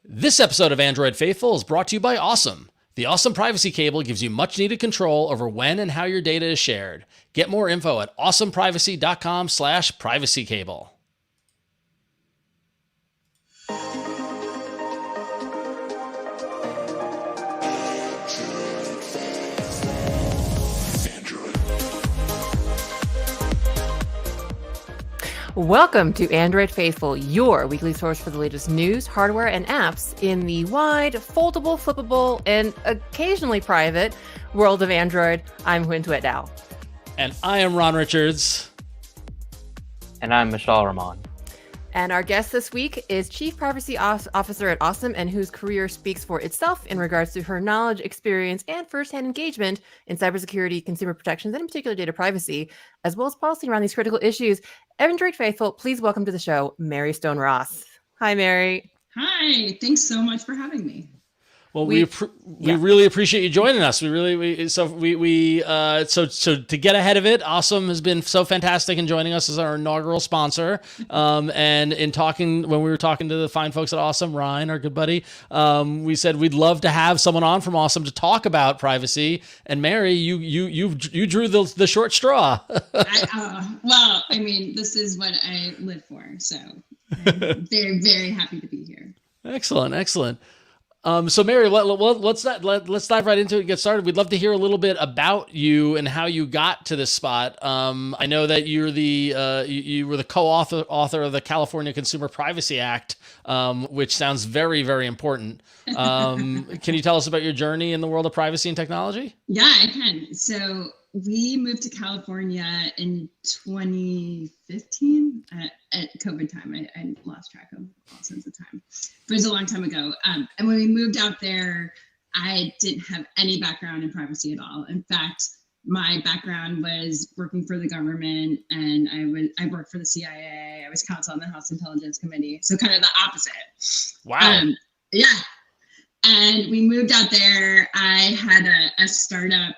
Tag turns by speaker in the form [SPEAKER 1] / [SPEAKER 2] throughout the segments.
[SPEAKER 1] This episode of Android Faithful is brought to you by OSOM. The OSOM privacy cable gives you much needed control over when and how your data is shared. Get more info at awesomprivacy.com/privacy cable.
[SPEAKER 2] Welcome to Android Faithful, your weekly source for the latest news, hardware, and apps in the wide, foldable, flippable, and occasionally private world of Android. I'm Huyen Tue Dao.
[SPEAKER 1] And I am Ron Richards.
[SPEAKER 3] And I'm Mishaal Rahman.
[SPEAKER 2] And our guest this week is Chief Privacy Officer at OSOM, and whose career speaks for itself in regards to her knowledge, experience, and firsthand engagement in cybersecurity, consumer protections, and in particular data privacy, as well as policy around these critical issues. Android Faithful, please welcome to the show, Mary Stone Ross. Hi, Mary.
[SPEAKER 4] Hi, thanks so much for having me.
[SPEAKER 1] Well, we really appreciate you joining us. So to get ahead of it, OSOM has been so fantastic in joining us as our inaugural sponsor. And when we were talking to the fine folks at OSOM, Ryan, our good buddy, we said we'd love to have someone on from OSOM to talk about privacy. And Mary, you drew the short straw.
[SPEAKER 4] This is what I live for. So I'm very, very happy to be here.
[SPEAKER 1] Excellent. So Mary, let's dive right into it and get started. We'd love to hear a little bit about you and how you got to this spot. I know that you're you were the co-author of the California Consumer Privacy Act, which sounds very, very important. Can you tell us about your journey in the world of privacy and technology?
[SPEAKER 4] Yeah, I can. So we moved to California in 2015 at COVID time. I lost track of all sense of time. It was a long time ago. And when we moved out there, I didn't have any background in privacy at all. In fact, my background was working for the government, and I worked for the CIA. I was counsel on the House Intelligence Committee. So kind of the opposite.
[SPEAKER 1] Wow.
[SPEAKER 4] Yeah. And we moved out there. I had a startup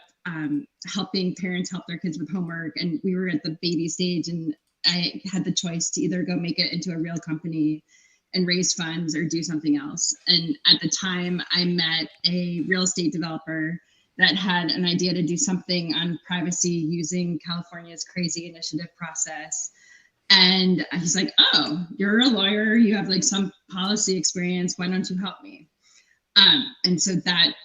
[SPEAKER 4] helping parents help their kids with homework, and we were at the baby stage, and I had the choice to either go make it into a real company and raise funds or do something else. And at the time, I met a real estate developer that had an idea to do something on privacy using California's crazy initiative process. And he's like, "Oh, you're a lawyer, you have like some policy experience, why don't you help me?" And so that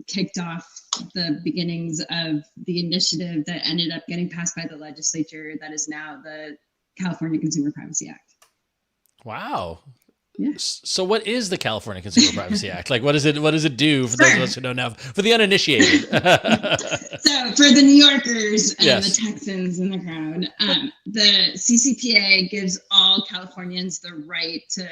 [SPEAKER 4] kicked off the beginnings of the initiative that ended up getting passed by the legislature that is now the California Consumer Privacy Act.
[SPEAKER 1] Wow.
[SPEAKER 4] Yeah.
[SPEAKER 1] So what is the California Consumer Privacy Act? Like, what does it do for those of us who don't know, for the uninitiated?
[SPEAKER 4] So for the New Yorkers and
[SPEAKER 1] Yes.
[SPEAKER 4] the Texans in the crowd, the CCPA gives all Californians the right to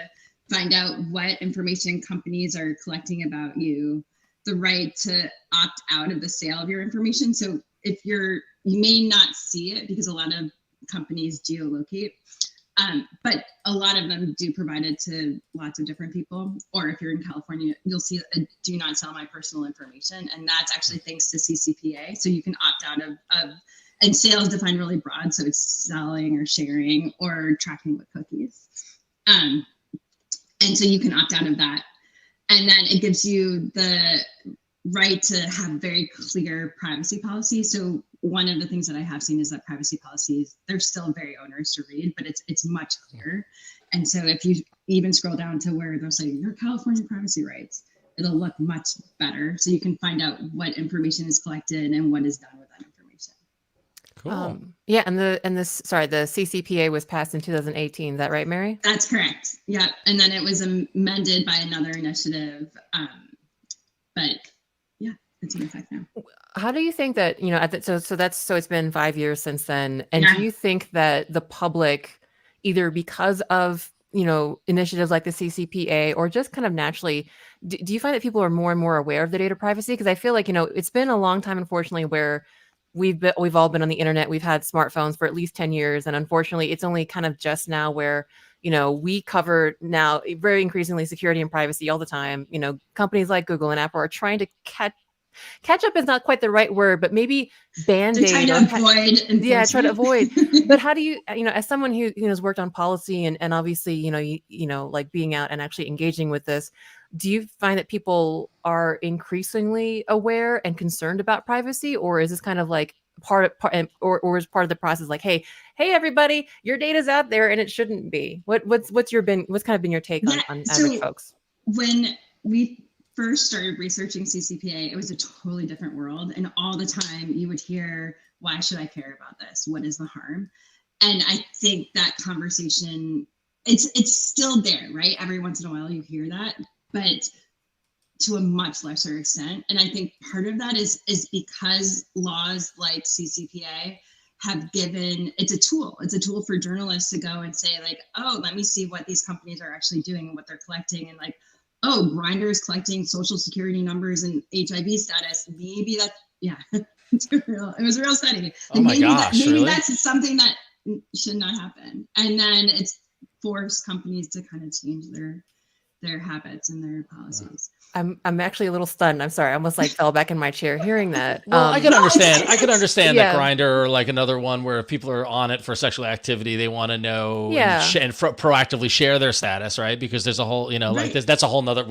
[SPEAKER 4] find out what information companies are collecting about you, the right to opt out of the sale of your information. So if you may not see it because a lot of companies geolocate, but a lot of them do provide it to lots of different people. Or if you're in California, you'll see a do not sell my personal information. And that's actually thanks to CCPA. So you can opt out of and sales defined really broad. So it's selling or sharing or tracking with cookies. And so you can opt out of that. And then it gives you the right to have very clear privacy policy. So one of the things that I have seen is that privacy policies, they're still very onerous to read, but it's much clearer. And so if you even scroll down to where they'll say your California privacy rights, it'll look much better. So you can find out what information is collected and what is done with that information.
[SPEAKER 1] Cool.
[SPEAKER 2] And the CCPA was passed in 2018. Is that right, Mary?
[SPEAKER 4] That's correct. Yeah. And then it was amended by another initiative. But yeah, it's in effect now.
[SPEAKER 2] How do you think that, so it's been 5 years since then. And
[SPEAKER 4] Yeah.
[SPEAKER 2] do you think that the public, either because of, initiatives like the CCPA or just kind of naturally, do you find that people are more and more aware of the data privacy? Because I feel like, it's been a long time, unfortunately, where we've all been on the internet. We've had smartphones for at least 10 years. And unfortunately, it's only kind of just now where, we cover now very increasingly security and privacy all the time. Companies like Google and Apple are trying to catch up is not quite the right word, but maybe
[SPEAKER 4] They're trying
[SPEAKER 2] band-aid
[SPEAKER 4] to
[SPEAKER 2] or
[SPEAKER 4] avoid
[SPEAKER 2] yeah, try to
[SPEAKER 4] enforcement.
[SPEAKER 2] avoid. But how do you, as someone who has worked on policy and obviously, like being out and actually engaging with this, do you find that people are increasingly aware and concerned about privacy, or is this kind of like or is part of the process like, hey, everybody, your data's out there and it shouldn't be? What's kind of been your take
[SPEAKER 4] Yeah,
[SPEAKER 2] on
[SPEAKER 4] so
[SPEAKER 2] average folks?
[SPEAKER 4] when we first started researching CCPA, it was a totally different world. And all the time you would hear, why should I care about this? What is the harm? And I think that conversation, it's still there, right? Every once in a while you hear that, but to a much lesser extent. And I think part of that is because laws like CCPA have given, it's a tool for journalists to go and say like, oh, let me see what these companies are actually doing and what they're collecting. And like, oh, Grindr is collecting social security numbers and HIV status. Maybe that, yeah, it was a real study. Like
[SPEAKER 1] Oh my gosh,
[SPEAKER 4] maybe
[SPEAKER 1] really?
[SPEAKER 4] that's something that should not happen. And then it's forced companies to kind of change their habits and their policies.
[SPEAKER 2] I'm actually a little stunned. I'm sorry. I almost like fell back in my chair hearing that.
[SPEAKER 1] Well, I can understand. I can understand
[SPEAKER 2] Yeah.
[SPEAKER 1] that Grindr or like another one where if people are on it for sexual activity, they want to know
[SPEAKER 2] Yeah.
[SPEAKER 1] and proactively share their status, right? Because there's a whole, like
[SPEAKER 4] Right.
[SPEAKER 1] this. That's a whole nother.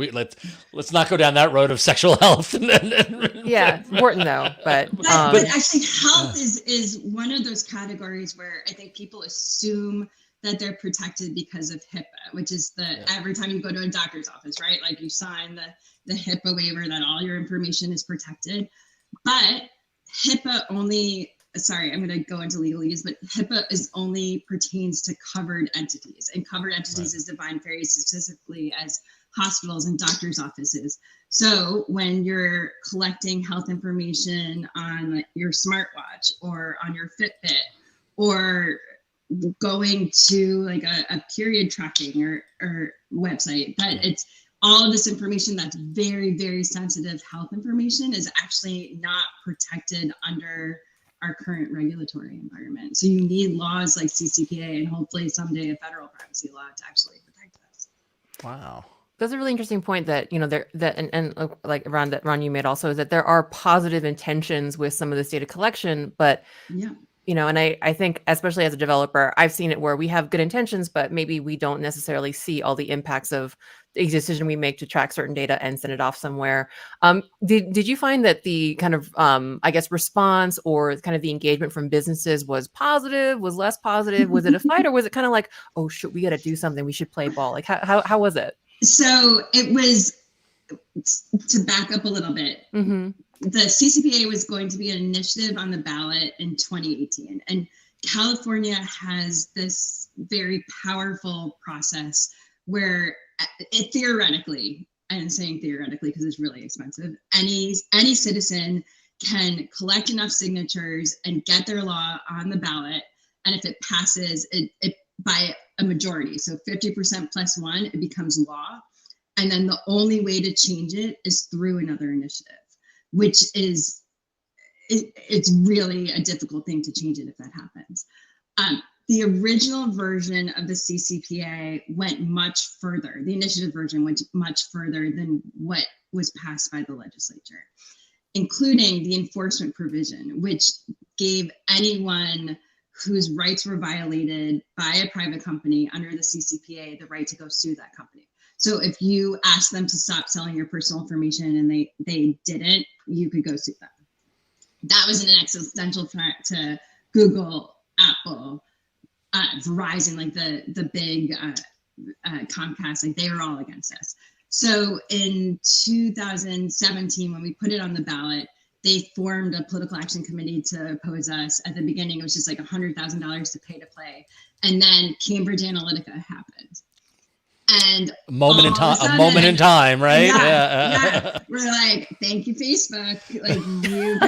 [SPEAKER 1] Let's not go down that road of sexual health.
[SPEAKER 2] Yeah, important though. But
[SPEAKER 4] But actually, health is one of those categories where I think people assume that they're protected because of HIPAA, which is every time you go to a doctor's office, right? Like you sign the HIPAA waiver that all your information is protected. But HIPAA only, sorry, I'm going to go into legalese, but HIPAA only pertains to covered entities. And covered entities is defined very specifically as hospitals and doctors' offices. So when you're collecting health information on your smartwatch or on your Fitbit or going to like a period tracking or website, but it's all of this information that's very, very sensitive health information is actually not protected under our current regulatory environment. So you need laws like CCPA and hopefully someday a federal privacy law to actually protect us.
[SPEAKER 1] Wow.
[SPEAKER 2] That's a really interesting point that, like Ron, you made also, is that there are positive intentions with some of this data collection, but
[SPEAKER 4] Yeah.
[SPEAKER 2] and I think especially as a developer, I've seen it where we have good intentions, but maybe we don't necessarily see all the impacts of the decision we make to track certain data and send it off somewhere. Did you find that the kind of, I guess, response or kind of the engagement from businesses was positive, was less positive? Was it a fight or was it kind of like, oh, shoot, we got to do something. We should play ball. Like how was it?
[SPEAKER 4] So it was, to back up a little bit,
[SPEAKER 2] Mm-hmm.
[SPEAKER 4] the CCPA was going to be an initiative on the ballot in 2018. And California has this very powerful process where it theoretically, I'm saying theoretically because it's really expensive, any citizen can collect enough signatures and get their law on the ballot. And if it passes it by a majority, so 50% plus one, it becomes law. And then the only way to change it is through another initiative, which is, it's really a difficult thing to change it if that happens. The original version of the CCPA went much further. The initiative version went much further than what was passed by the legislature, including the enforcement provision, which gave anyone whose rights were violated by a private company under the CCPA the right to go sue that company. So if you asked them to stop selling your personal information and they didn't, you could go sue them. That was an existential threat to Google, Apple, Verizon, like the big Comcast, like they were all against us. So in 2017, when we put it on the ballot, they formed a political action committee to oppose us. At the beginning, it was just like $100,000 to pay to play. And then Cambridge Analytica happened. And
[SPEAKER 1] a moment in time, right?
[SPEAKER 4] Yeah. We're like, thank you, Facebook. Like you.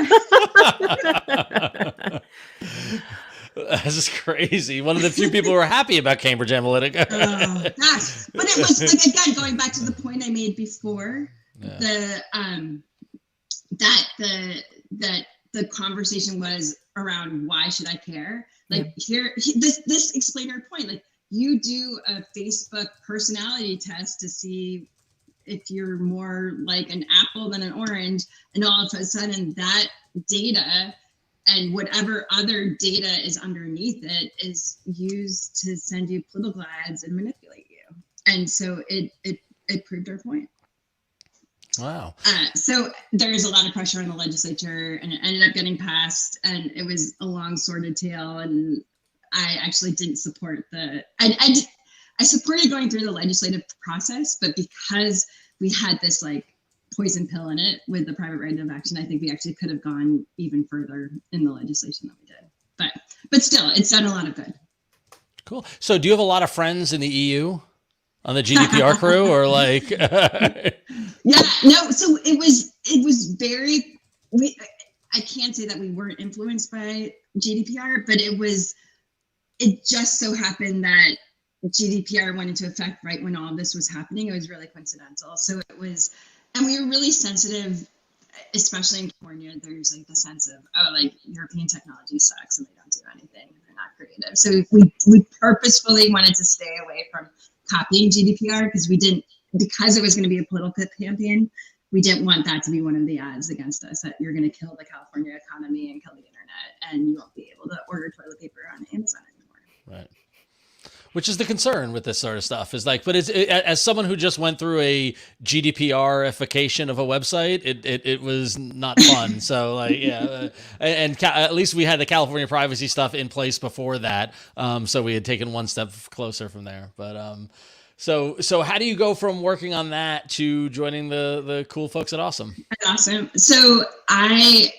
[SPEAKER 1] This is crazy. One of the few people who are happy about Cambridge Analytica.
[SPEAKER 4] Oh gosh, but it was like, again, going back to the point I made before, that the conversation was around why should I care? Like this explained our point. Like you do a Facebook personality test to see if you're more like an apple than an orange, and all of a sudden that data and whatever other data is underneath it is used to send you political ads and manipulate you. And so it proved our point.
[SPEAKER 1] Wow.
[SPEAKER 4] So there's a lot of pressure on the legislature, and it ended up getting passed, and it was a long sordid tale. And I actually didn't support I supported going through the legislative process, but because we had this like poison pill in it with the private right of action, I think we actually could have gone even further in the legislation than we did. But still, it's done a lot of good.
[SPEAKER 1] Cool. So do you have a lot of friends in the EU on the GDPR crew, or like?
[SPEAKER 4] Yeah, no. So it was very. I can't say that we weren't influenced by GDPR, but it just so happened that GDPR went into effect right when all of this was happening. It was really coincidental. So it was, and we were really sensitive, especially in California. There's like the sense of, oh, like European technology sucks and they don't do anything and they're not creative. So we purposefully wanted to stay away from copying GDPR because because it was going to be a political campaign, we didn't want that to be one of the ads against us, that you're going to kill the California economy and kill the internet, and you won't be able to order toilet paper on Amazon anymore.
[SPEAKER 1] Right. Which is the concern with this sort of stuff, is like, but as someone who just went through a GDPR-ification of a website, it was not fun. So like, yeah, and at least we had the California privacy stuff in place before that. So we had taken one step closer from there. But so how do you go from working on that to joining the cool folks at OSOM?
[SPEAKER 4] Awesome. So I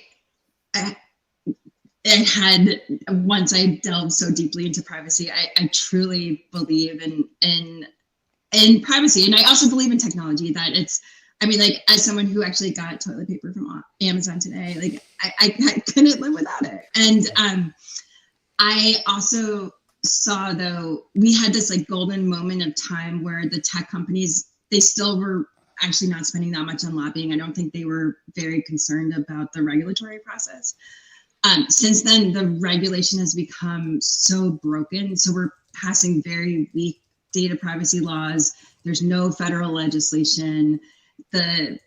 [SPEAKER 4] had, once I delved so deeply into privacy, I truly believe in privacy. And I also believe in technology, that it's, I mean, like, as someone who actually got toilet paper from Amazon today, like I couldn't live without it. And I also saw, though, we had this like golden moment of time where the tech companies, they still were actually not spending that much on lobbying. I don't think they were very concerned about the regulatory process. Since then, the regulation has become so broken. So we're passing very weak data privacy laws. There's no federal legislation. The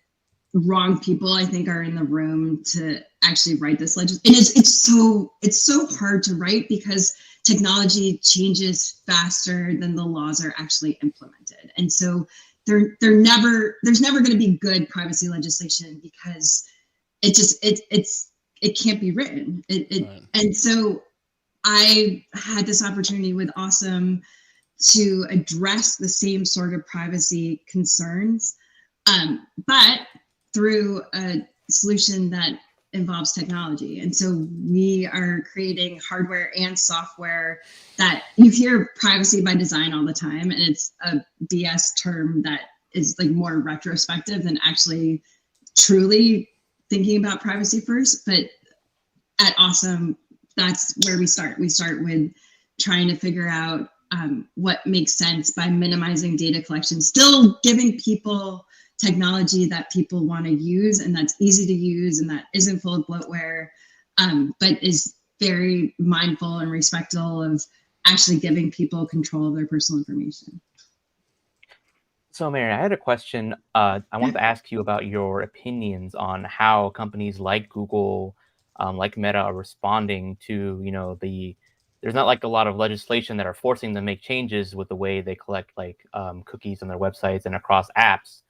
[SPEAKER 4] wrong people, I think, are in the room to actually write this legislation. And it's so hard to write because technology changes faster than the laws are actually implemented. And so there's never going to be good privacy legislation because it can't be written. Right. And so I had this opportunity with OSOM to address the same sort of privacy concerns, but through a solution that involves technology. And so we are creating hardware and software that, you hear privacy by design all the time, and it's a BS term that is like more retrospective than actually truly thinking about privacy first. But at OSOM, that's where we start. We start with trying to figure out what makes sense by minimizing data collection, still giving people technology that people want to use and that's easy to use and that isn't full of bloatware, but is very mindful and respectful of actually giving people control of their personal information.
[SPEAKER 3] So, Mary, I had a question. I wanted to ask you about your opinions on how companies like Google, like Meta, are responding to, there's not like a lot of legislation that are forcing them to make changes with the way they collect like cookies on their websites and across apps.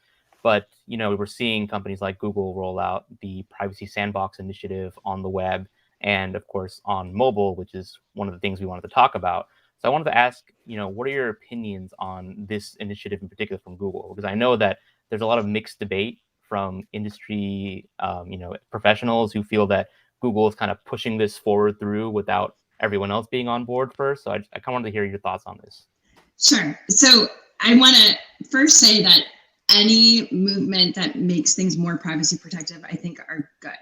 [SPEAKER 3] But, we're seeing companies like Google roll out the Privacy Sandbox initiative on the web and, of course, on mobile, which is one of the things we wanted to talk about. So I wanted to ask, what are your opinions on this initiative in particular from Google? Because I know that there's a lot of mixed debate from industry, professionals who feel that Google is kind of pushing this forward through without everyone else being on board first. So I kind of wanted to hear your thoughts on this.
[SPEAKER 4] Sure. So I want to first say that any movement that makes things more privacy protective, I think, are good.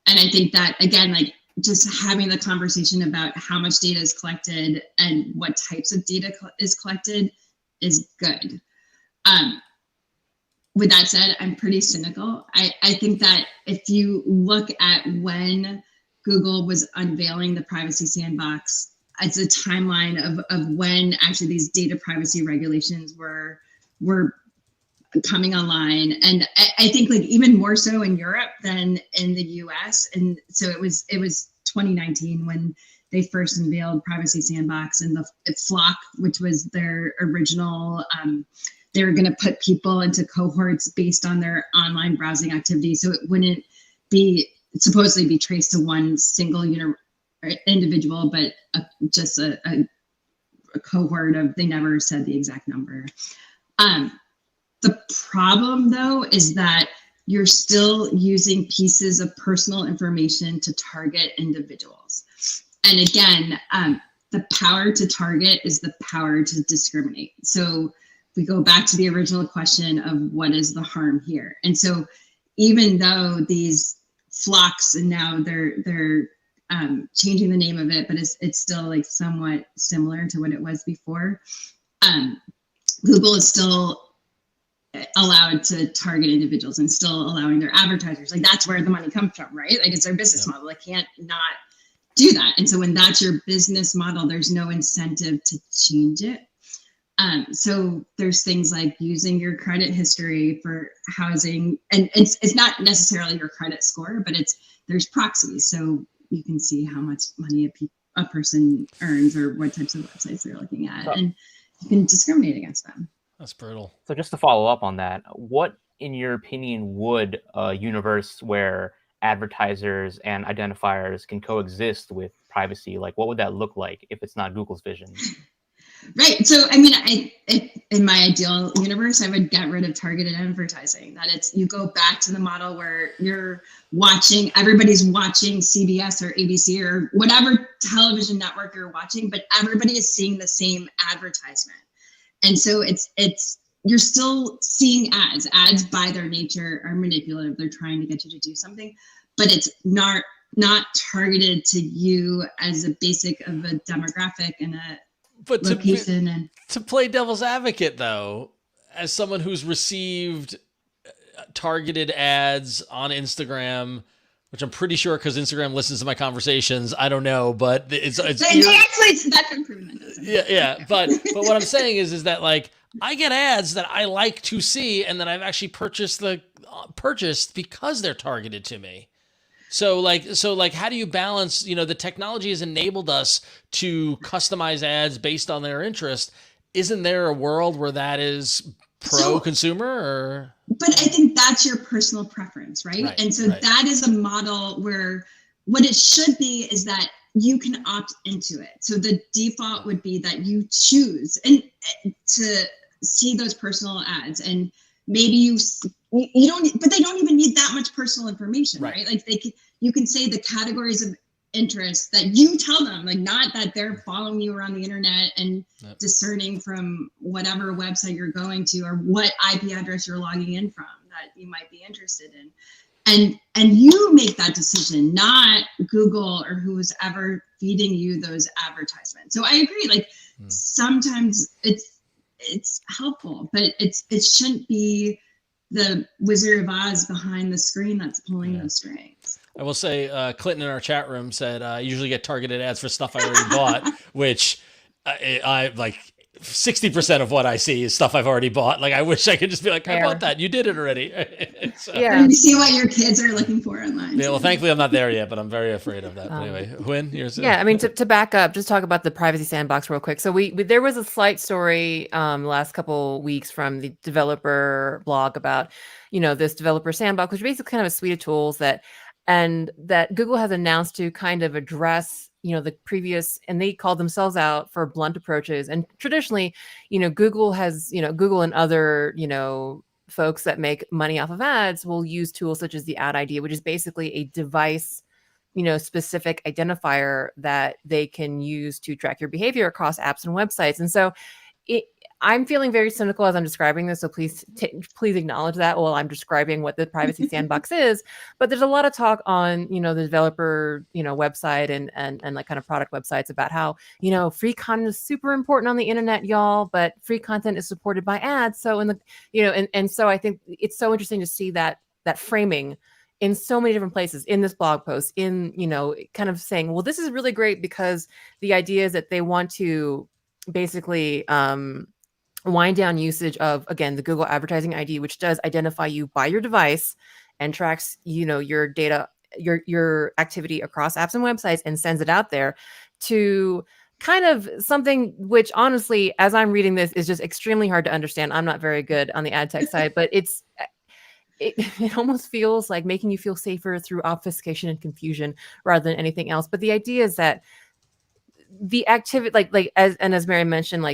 [SPEAKER 4] And I think that, again, like just having the conversation about how much data is collected and what types of data is collected is good. With that said, I'm pretty cynical. I think that if you look at when Google was unveiling the Privacy Sandbox, it's a timeline of when actually these data privacy regulations were coming online, and I think like even more so in Europe than in the US. And so it was 2019 when they first unveiled Privacy Sandbox, and the Flock, which was their original. They were going to put people into cohorts based on their online browsing activity, so it wouldn't be supposedly be traced to one single individual, but just a cohort of. They never said the exact number. The problem, though, is that you're still using pieces of personal information to target individuals. And again, the power to target is the power to discriminate. So we go back to the original question of what is the harm here? And so even though these flocks, and now they're changing the name of it, but it's still like somewhat similar to what it was before, Google is still allowed to target individuals and still allowing their advertisers. Like that's where the money comes from, right? Like it's their business model. They can't not do that. And so when that's your business model, there's no incentive to change it. So there's things like using your credit history for housing, and it's not necessarily your credit score, but there's proxies. So you can see how much money a person earns or what types of websites they're looking at, and you can discriminate against them.
[SPEAKER 1] That's brutal.
[SPEAKER 3] So just to follow up on that, what, in your opinion, would a universe where advertisers and identifiers can coexist with privacy, like what would that look like if it's not Google's vision?
[SPEAKER 4] Right. So, I mean, in my ideal universe, I would get rid of targeted advertising. That you go back to the model where everybody's watching CBS or ABC or whatever television network you're watching, but everybody is seeing the same advertisement. And so you're still seeing ads. Ads by their nature are manipulative. They're trying to get you to do something, but it's not targeted to you as a basic of a demographic and a location.
[SPEAKER 1] To play devil's advocate, though, as someone who's received targeted ads on Instagram, which I'm pretty sure because Instagram listens to my conversations. I don't know, but it's
[SPEAKER 4] that's improvement.
[SPEAKER 1] Yeah. But what I'm saying is that like I get ads that I like to see and that I've actually purchased because they're targeted to me. So how do you balance, the technology has enabled us to customize ads based on their interest. Isn't there a world where that is pro-consumer or?
[SPEAKER 4] But I think that's your personal preference, right? And so that is a model where what it should be is that you can opt into it. So the default would be that you choose and to see those personal ads, and maybe you don't, but they don't even need that much personal information, right? Like you can say the categories of interest that you tell them, like not that they're following you around the internet and discerning from whatever website you're going to or what IP address you're logging in from that you might be interested in. And you make that decision, not Google or who's ever feeding you those advertisements. So I agree, like sometimes it's helpful, but it shouldn't be the Wizard of Oz behind the screen that's pulling those strings.
[SPEAKER 1] I will say, Clinton in our chat room said, I usually get targeted ads for stuff I already bought, which I like 60% of what I see is stuff I've already bought. Like, I wish I could just be like, I bought that. You did it already. So,
[SPEAKER 4] and you see what your kids are looking for online.
[SPEAKER 1] Yeah, well, thankfully I'm not there yet, but I'm very afraid of that. But anyway, Huyen, yours.
[SPEAKER 2] Yeah, I mean, to back up, just talk about the Privacy Sandbox real quick. So there was a slight story last couple weeks from the developer blog about, this developer sandbox, which is basically kind of a suite of tools that Google has announced to kind of address, the previous, and they called themselves out for blunt approaches. And traditionally, Google and other, folks that make money off of ads will use tools such as the ad ID, which is basically a device, specific identifier that they can use to track your behavior across apps and websites. And so I'm feeling very cynical as I'm describing this, so please acknowledge that while I'm describing what the Privacy Sandbox is. But there's a lot of talk on, the developer, website and like kind of product websites about how, free content is super important on the internet, y'all, but free content is supported by ads. So and so I think it's so interesting to see that framing in so many different places in this blog post, in, kind of saying, well, this is really great because the idea is that they want to basically wind down usage of, again, the Google Advertising ID, which does identify you by your device and tracks, your data, your activity across apps and websites, and sends it out there, to kind of something which, honestly, as I'm reading this, is just extremely hard to understand. I'm not very good on the ad tech side, but it almost feels like making you feel safer through obfuscation and confusion rather than anything else. But the idea is that the activity, as Mary mentioned,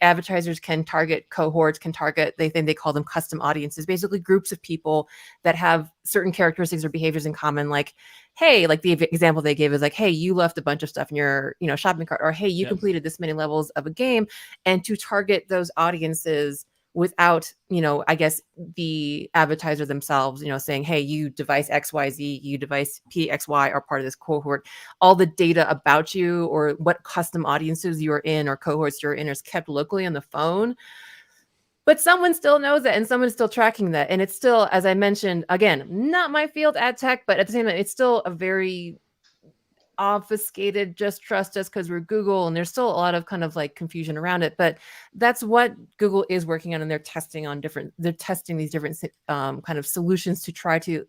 [SPEAKER 2] advertisers can target cohorts, they think they call them custom audiences, basically groups of people that have certain characteristics or behaviors in common. Like, hey, like the example they gave is like, hey, you left a bunch of stuff in your shopping cart, or hey, you completed this many levels of a game. And to target those audiences without, I guess, the advertiser themselves, saying, hey, you device XYZ, you device PXY are part of this cohort. All the data about you or what custom audiences you're in or cohorts you're in is kept locally on the phone. But someone still knows that, and someone's still tracking that. And it's still, as I mentioned, again, not my field, ad tech, but at the same time, it's still a very obfuscated, just trust us because we're Google, and there's still a lot of kind of like confusion around it. But that's what Google is working on, and they're testing these different kind of solutions to try to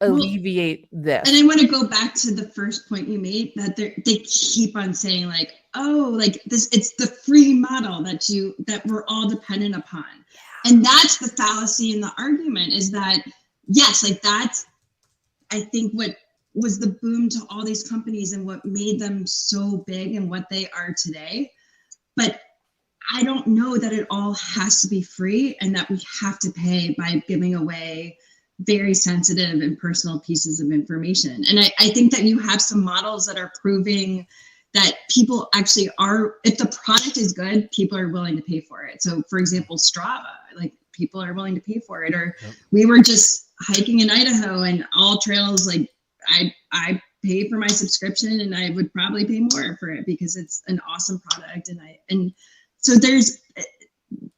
[SPEAKER 2] alleviate this.
[SPEAKER 4] And I want to go back to the first point you made, that they keep on saying like, oh, like this, it's the free model that we're all dependent upon. And that's the fallacy in the argument, is that, yes, like that's, I think, what was the boom to all these companies and what made them so big and what they are today. But I don't know that it all has to be free, and that we have to pay by giving away very sensitive and personal pieces of information. And I think that you have some models that are proving that people actually are, if the product is good, people are willing to pay for it. So for example, Strava, like people are willing to pay for it. Or we were just hiking in Idaho, and all trails, like I pay for my subscription, and I would probably pay more for it because it's an awesome product. And so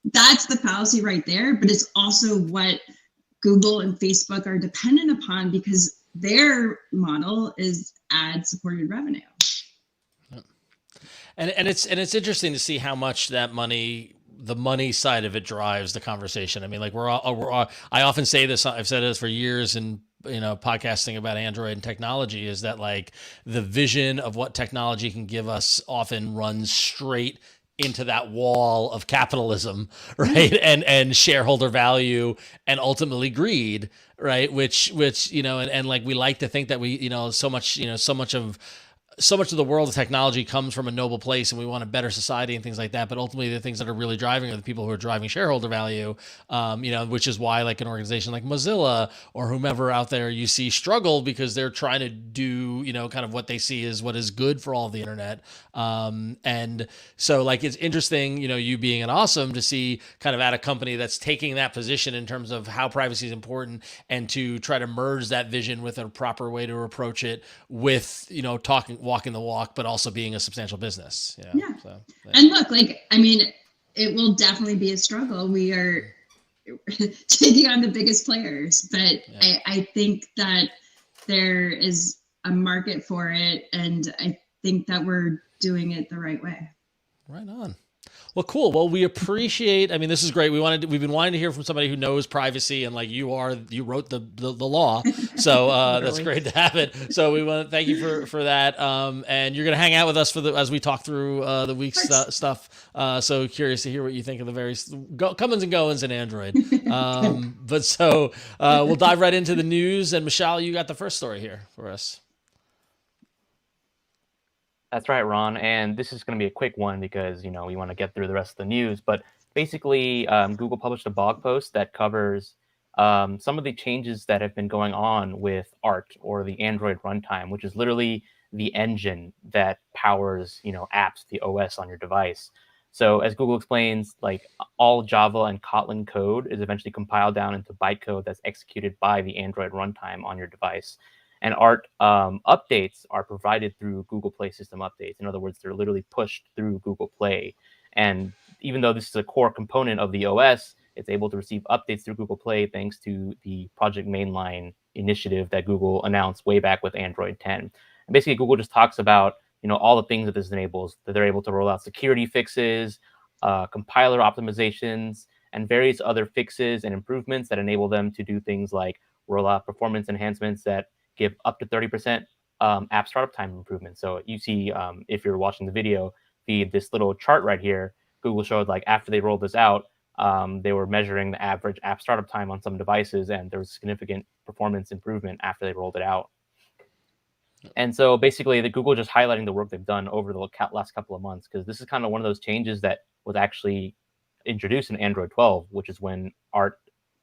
[SPEAKER 4] that's the fallacy right there, but it's also what Google and Facebook are dependent upon, because their model is ad-supported revenue.
[SPEAKER 1] And it's interesting to see how much that the money side of it drives the conversation. I mean, like I often say this, I've said this for years, and podcasting about Android and technology, is that like the vision of what technology can give us often runs straight into that wall of capitalism, right? And shareholder value, and ultimately greed, right? Which and like we like to think that we, so much of the world of technology comes from a noble place, and we want a better society and things like that. But ultimately, the things that are really driving are the people who are driving shareholder value, which is why like an organization like Mozilla or whomever out there you see struggle, because they're trying to do, kind of what they see as what is good for all of the internet. And so like, it's interesting, you being an OSOM, to see kind of at a company that's taking that position in terms of how privacy is important, and to try to merge that vision with a proper way to approach it with, walking the walk, but also being a substantial business.
[SPEAKER 4] Yeah.
[SPEAKER 1] So,
[SPEAKER 4] and look, like, I mean, it will definitely be a struggle. We are taking on the biggest players, but I think that there is a market for it, and I think that we're doing it the right way.
[SPEAKER 1] Right on. Well, cool. Well, we appreciate, I mean, this is great. We've been wanting to hear from somebody who knows privacy, and like you wrote the law. So that's great to have it. So we want to thank you for that. And you're going to hang out with us as we talk through the week's stuff. So curious to hear what you think of the various comings and goings in Android. But so we'll dive right into the news, and Mishaal, you got the first story here for us.
[SPEAKER 3] That's right, Ron. And this is going to be a quick one because, we want to get through the rest of the news. But basically, Google published a blog post that covers some of the changes that have been going on with ART, or the Android runtime, which is literally the engine that powers, apps, the OS on your device. So as Google explains, like all Java and Kotlin code is eventually compiled down into bytecode that's executed by the Android runtime on your device. And ART updates are provided through Google Play System Updates. In other words, they're literally pushed through Google Play. And even though this is a core component of the OS, it's able to receive updates through Google Play thanks to the Project Mainline initiative that Google announced way back with Android 10. And basically, Google just talks about all the things that this enables, that they're able to roll out security fixes, compiler optimizations, and various other fixes and improvements that enable them to do things like roll out performance enhancements that give up to 30% app startup time improvement. So you see, if you're watching the video feed, this little chart right here, Google showed like after they rolled this out, they were measuring the average app startup time on some devices, and there was significant performance improvement after they rolled it out. And so basically, the Google just highlighting the work they've done over the last couple of months, because this is kind of one of those changes that was actually introduced in Android 12, which is when our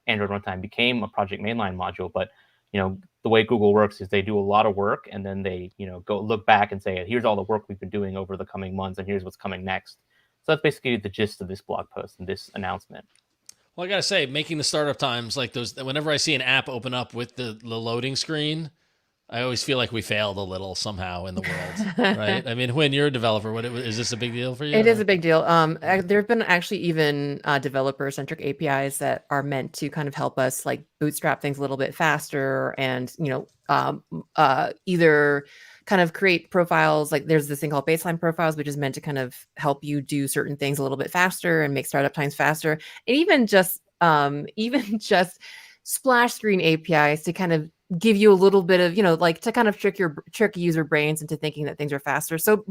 [SPEAKER 3] Android runtime became a project mainline module. But the way Google works is they do a lot of work, and then they go look back and say, here's all the work we've been doing over the coming months, and here's what's coming next. So that's basically the gist of this blog post and this announcement.
[SPEAKER 1] Well, I gotta say, making the startup times like those, whenever I see an app open up with the loading screen, I always feel like we failed a little somehow in the world, right? I mean, when you're a developer, is this a big deal for you?
[SPEAKER 2] It is a big deal. There have been actually even developer-centric APIs that are meant to kind of help us like bootstrap things a little bit faster, and either kind of create profiles. Like there's this thing called baseline profiles, which is meant to kind of help you do certain things a little bit faster and make startup times faster, and even just splash screen APIs to kind of give you a little bit of, like to kind of trick user brains into thinking that things are faster. So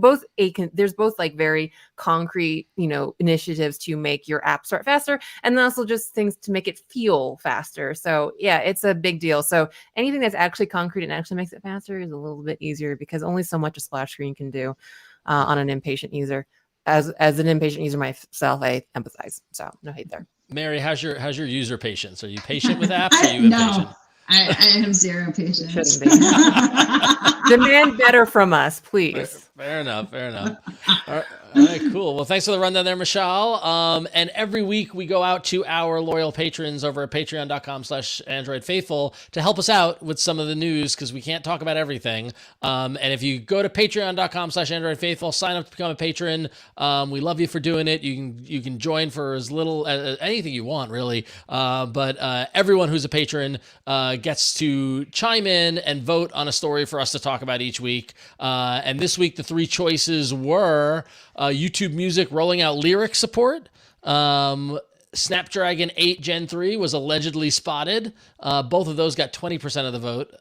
[SPEAKER 2] there's both like very concrete, initiatives to make your app start faster, and then also just things to make it feel faster. So yeah, it's a big deal. So anything that's actually concrete and actually makes it faster is a little bit easier, because only so much a splash screen can do on an impatient user. As an impatient user myself, I empathize. So no hate there.
[SPEAKER 1] Mary, how's your user patience? Are you patient with apps? Or are you impatient?
[SPEAKER 4] No. I have zero patience.
[SPEAKER 2] Demand better from us, please.
[SPEAKER 1] Fair enough. All right, cool. Well, thanks for the rundown there, Mishaal. And every week we go out to our loyal patrons over at patreon.com/AndroidFaithful to help us out with some of the news, because we can't talk about everything. And if you go to patreon.com/AndroidFaithful, sign up to become a patron. We love you for doing it. You can join for as little as anything you want, really. But everyone who's a patron gets to chime in and vote on a story for us to talk about each week. And this week, the three choices were YouTube Music rolling out lyric support. Snapdragon 8 Gen 3 was allegedly spotted. Both of those got 20% of the vote.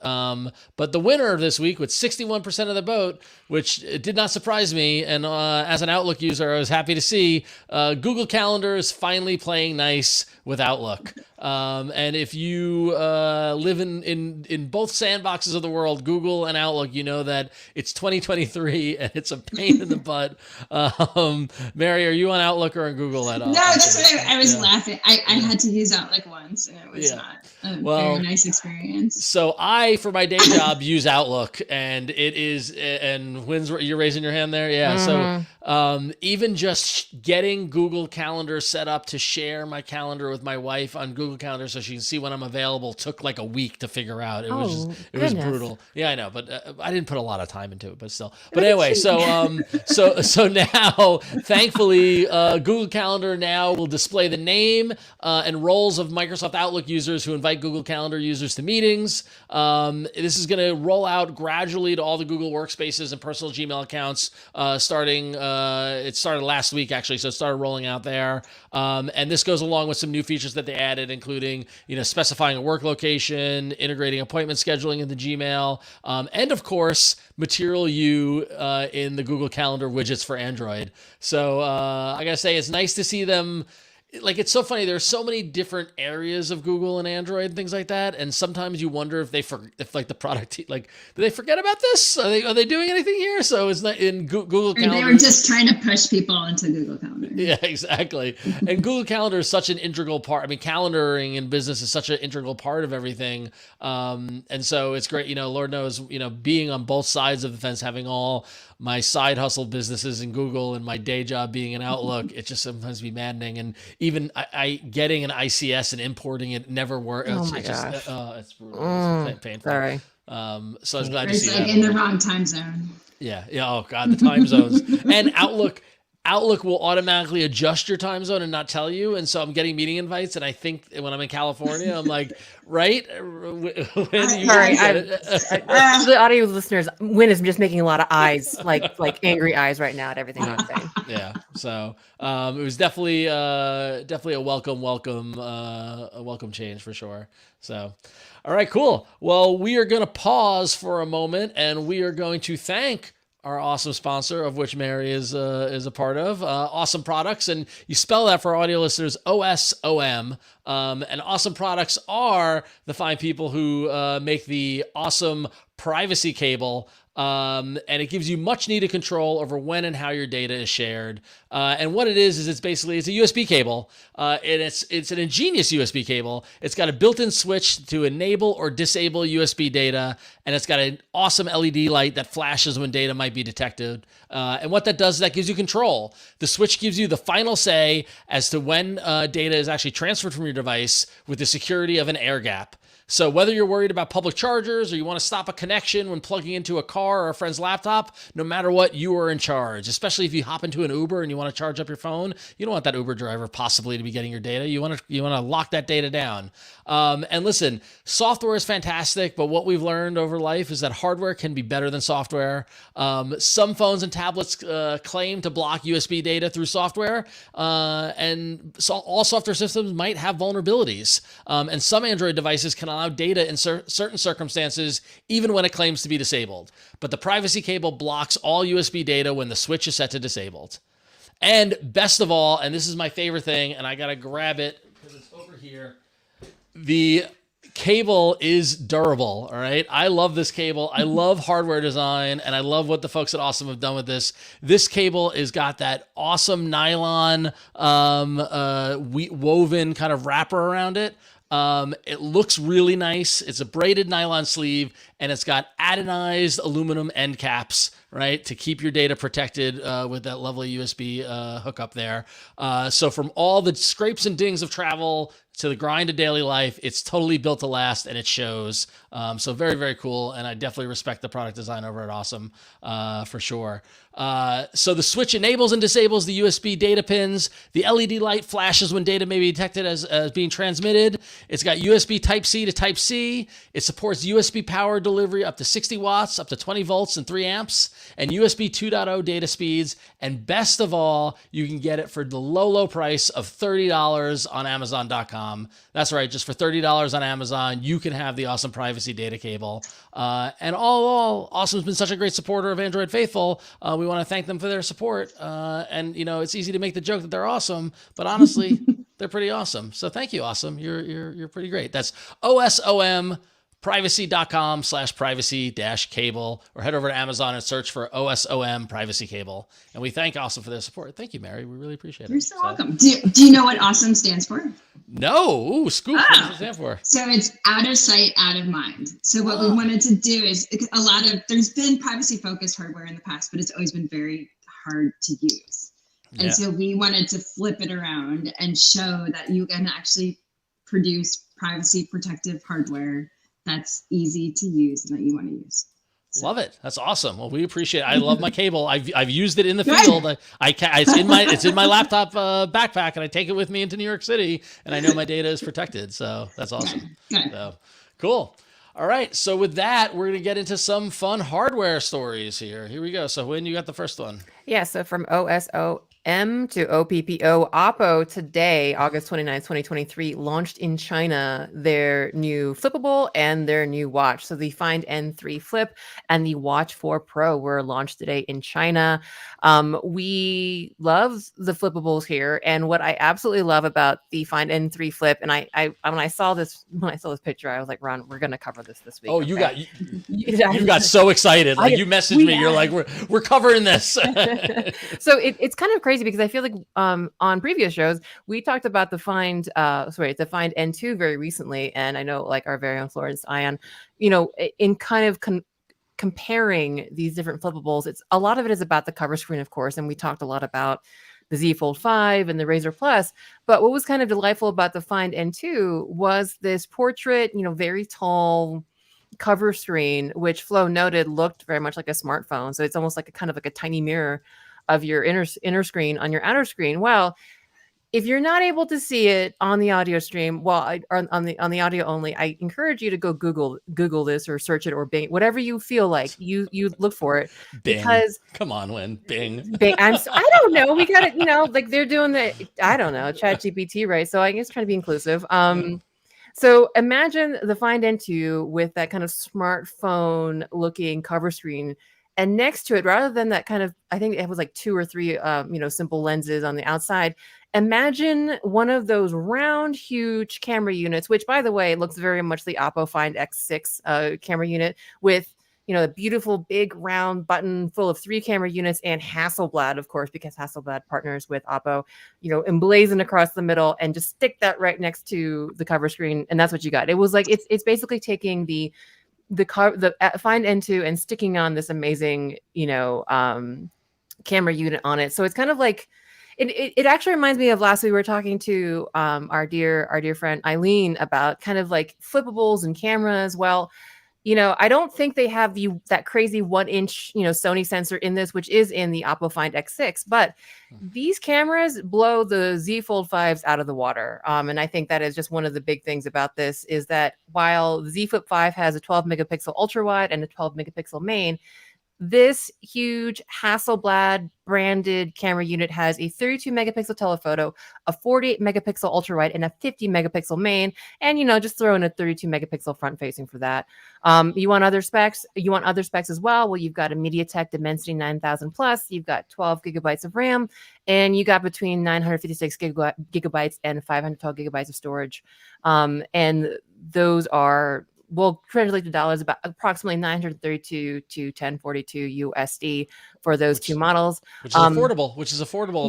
[SPEAKER 1] But the winner this week with 61% of the vote, which did not surprise me, and as an Outlook user, I was happy to see Google Calendar is finally playing nice with Outlook. And if you live in both sandboxes of the world, Google and Outlook, you know that it's 2023 and it's a pain in the butt. Mary, are you on Outlook or on Google at all?
[SPEAKER 4] No, that's what I was laughing. I had to use Outlook once, and it was not a very nice experience.
[SPEAKER 1] So I, for my day job, use Outlook, and it is, and you're raising your hand there? Yeah. Mm-hmm. So even just getting Google Calendar set up to share my calendar with my wife on Google Calendar so she can see when I'm available took like a week to figure out. It was brutal. Yeah, I know, but I didn't put a lot of time into it, but still. But anyway, so now, thankfully, Google Calendar now will display the name and roles of Microsoft Outlook users who invite Google Calendar users to meetings. This is going to roll out gradually to all the Google Workspaces and personal Gmail accounts starting. It started last week, actually, so it started rolling out there. And this goes along with some new features that they added, including specifying a work location, integrating appointment scheduling into Gmail, and of course, Material You in the Google Calendar widgets for Android. So I gotta say, it's nice to see them. Like, it's so funny. There's so many different areas of Google and Android and things like that. And sometimes you wonder if the product, like, do they forget about this? Are they doing anything here? So it's not in Google Calendar.
[SPEAKER 4] They were just trying to push people into Google Calendar.
[SPEAKER 1] Yeah, exactly. And Google Calendar is such an integral part. I mean, calendaring in business is such an integral part of everything. And so it's great, Lord knows, being on both sides of the fence, having all my side hustle businesses in Google and my day job being in Outlook, it just sometimes be maddening. And even I getting an ICS and importing it never works.
[SPEAKER 2] Oh my gosh.
[SPEAKER 1] It's brutal. It's painful.
[SPEAKER 2] Sorry.
[SPEAKER 1] So I was glad to see
[SPEAKER 4] that. In the wrong time zone.
[SPEAKER 1] Yeah. Oh God, the time zones. And Outlook Outlook will automatically adjust your time zone and not tell you. And so I'm getting meeting invites. And I think when I'm in California, I'm like, right? When you
[SPEAKER 2] Sorry,
[SPEAKER 1] get it.
[SPEAKER 2] for the audio listeners, Win is just making a lot of eyes, like angry eyes right now at everything I'm saying.
[SPEAKER 1] Yeah. So it was definitely a welcome change for sure. So, all right, cool. Well, we are going to pause for a moment and we are going to thank our awesome sponsor, of which Mary is a part of, OSOM Products, and you spell that for our audio listeners, OSOM. And OSOM Products are the fine people who make the awesome privacy cable. And it gives you much needed control over when and how your data is shared. And what it is it's basically it's a USB cable, and it's an ingenious USB cable. It's got a built-in switch to enable or disable USB data, and it's got an awesome LED light that flashes when data might be detected. And what that does is that gives you control. The switch gives you the final say as to when data is actually transferred from your device with the security of an air gap. So whether you're worried about public chargers or you want to stop a connection when plugging into a car or a friend's laptop, no matter what, you are in charge. Especially if you hop into an Uber and you want to charge up your phone, you don't want that Uber driver possibly to be getting your data. You want to lock that data down. And listen, software is fantastic, but what we've learned over life is that hardware can be better than software. Some phones and tablets claim to block USB data through software, and so all software systems might have vulnerabilities. And some Android devices can allow data in certain circumstances, even when it claims to be disabled. But the privacy cable blocks all USB data when the switch is set to disabled. And best of all, and this is my favorite thing, and I got to grab it because it's over here. The cable is durable. All right. I love this cable. I love hardware design, and I love what the folks at OSOM have done with this. This cable has got that awesome nylon woven kind of wrapper around it. It looks really nice. It's a braided nylon sleeve, and it's got anodized aluminum end caps, right, to keep your data protected with that lovely USB hookup there. So from all the scrapes and dings of travel to the grind of daily life, it's totally built to last, and it shows. So very, very cool, and I definitely respect the product design over at OSOM for sure. So the switch enables and disables the USB data pins. The LED light flashes when data may be detected as being transmitted. It's got USB Type-C to Type-C. It supports USB power delivery up to 60 watts, up to 20 volts and 3 amps, and USB 2.0 data speeds. And best of all, you can get it for the low price of $30 on Amazon.com. That's right, just for $30 on Amazon, you can have the awesome privacy data cable. And all OSOM's been such a great supporter of Android Faithful. We want to thank them for their support. And you know, it's easy to make the joke that they're awesome, but honestly, they're pretty awesome. So thank you, OSOM. You're pretty great. That's OSOMprivacy.com/privacy-cable, or head over to Amazon and search for OSOM privacy cable. And we thank OSOM for their support. Thank you, Mary. We really appreciate it.
[SPEAKER 4] You're so welcome. Do you know what AWESOM stands for?
[SPEAKER 1] No. Ooh, scoop. What does it stand for?
[SPEAKER 4] So it's out of sight, out of mind. So what we wanted to do is there's been privacy focused hardware in the past, but it's always been very hard to use. And so we wanted to flip it around and show that you can actually produce privacy protective hardware that's easy to use and that you want to use. So.
[SPEAKER 1] Love it. That's awesome. Well, we appreciate it. I love my cable. I've used it in the field. It's in my laptop backpack, and I take it with me into New York City, and I know my data is protected. So that's awesome.
[SPEAKER 4] Good.
[SPEAKER 1] So cool. All right. So with that, we're going to get into some fun hardware stories here. Here we go. So Huyen, you got the first one.
[SPEAKER 2] Yeah, so from OSOM to OPPO, OPPO today, August 29th, 2023, launched in China their new flippable and their new watch. So the Find N3 Flip and the Watch 4 Pro were launched today in China. We love the flippables here, and what I absolutely love about the Find N3 Flip, and I when I saw this picture, I was like, Ron, we're going to cover this week.
[SPEAKER 1] Oh,
[SPEAKER 2] okay?
[SPEAKER 1] you got so excited. Like you messaged me. You're like, we're covering this.
[SPEAKER 2] So it's kind of crazy because I feel like on previous shows we talked about the Find N2 very recently, and I know like our very own Florence Ion, you know, in kind of comparing these different flippables, it's a lot of it is about the cover screen, of course, and we talked a lot about the Z Fold 5 and the Razr Plus. But what was kind of delightful about the Find N2 was this portrait, you know, very tall cover screen, which Flo noted looked very much like a smartphone. So it's almost like a kind of like a tiny mirror of your inner screen on your outer screen. Well, if you're not able to see it on the audio stream, on the audio only, I encourage you to go Google this or search it or Bing, whatever you feel like. You look for it
[SPEAKER 1] Bing.
[SPEAKER 2] because
[SPEAKER 1] Come on, Huyen. Bing.
[SPEAKER 2] Bing. I don't know. We got it. Like they're doing I don't know, ChatGPT, right? So I guess trying to be inclusive. So imagine the Find N2 with that kind of smartphone looking cover screen. And next to it, rather than that kind of, I think it was like 2 or 3, simple lenses on the outside. Imagine one of those round, huge camera units, which, by the way, looks very much the OPPO Find X6 camera unit with, a beautiful big round button full of 3 camera units and Hasselblad, of course, because Hasselblad partners with OPPO, emblazoned across the middle, and just stick that right next to the cover screen, and that's what you got. It was like it's basically taking the Find N2 and sticking on this amazing, camera unit on it. So it's kind of like it actually reminds me of last week we were talking to our dear friend Eileen about kind of like flippables and cameras. Well, I don't think they have that crazy 1-inch, Sony sensor in this, which is in the OPPO Find X6. But these cameras blow the Z Fold 5s out of the water. And I think that is just one of the big things about this is that while the Z Flip 5 has a 12 megapixel ultra wide and a 12 megapixel main, this huge Hasselblad branded camera unit has a 32 megapixel telephoto, a 48 megapixel ultra wide, and a 50 megapixel main. And, just throw in a 32 megapixel front facing for that. You want other specs? You want other specs as well? Well, you've got a MediaTek Dimensity 9000 Plus. You've got 12 gigabytes of RAM, and you got between 956 gigabytes and 512 gigabytes of storage. And those are, will translate to dollars about approximately 932 to 1042 USD for those 2 models,
[SPEAKER 1] which is affordable. Which is affordable.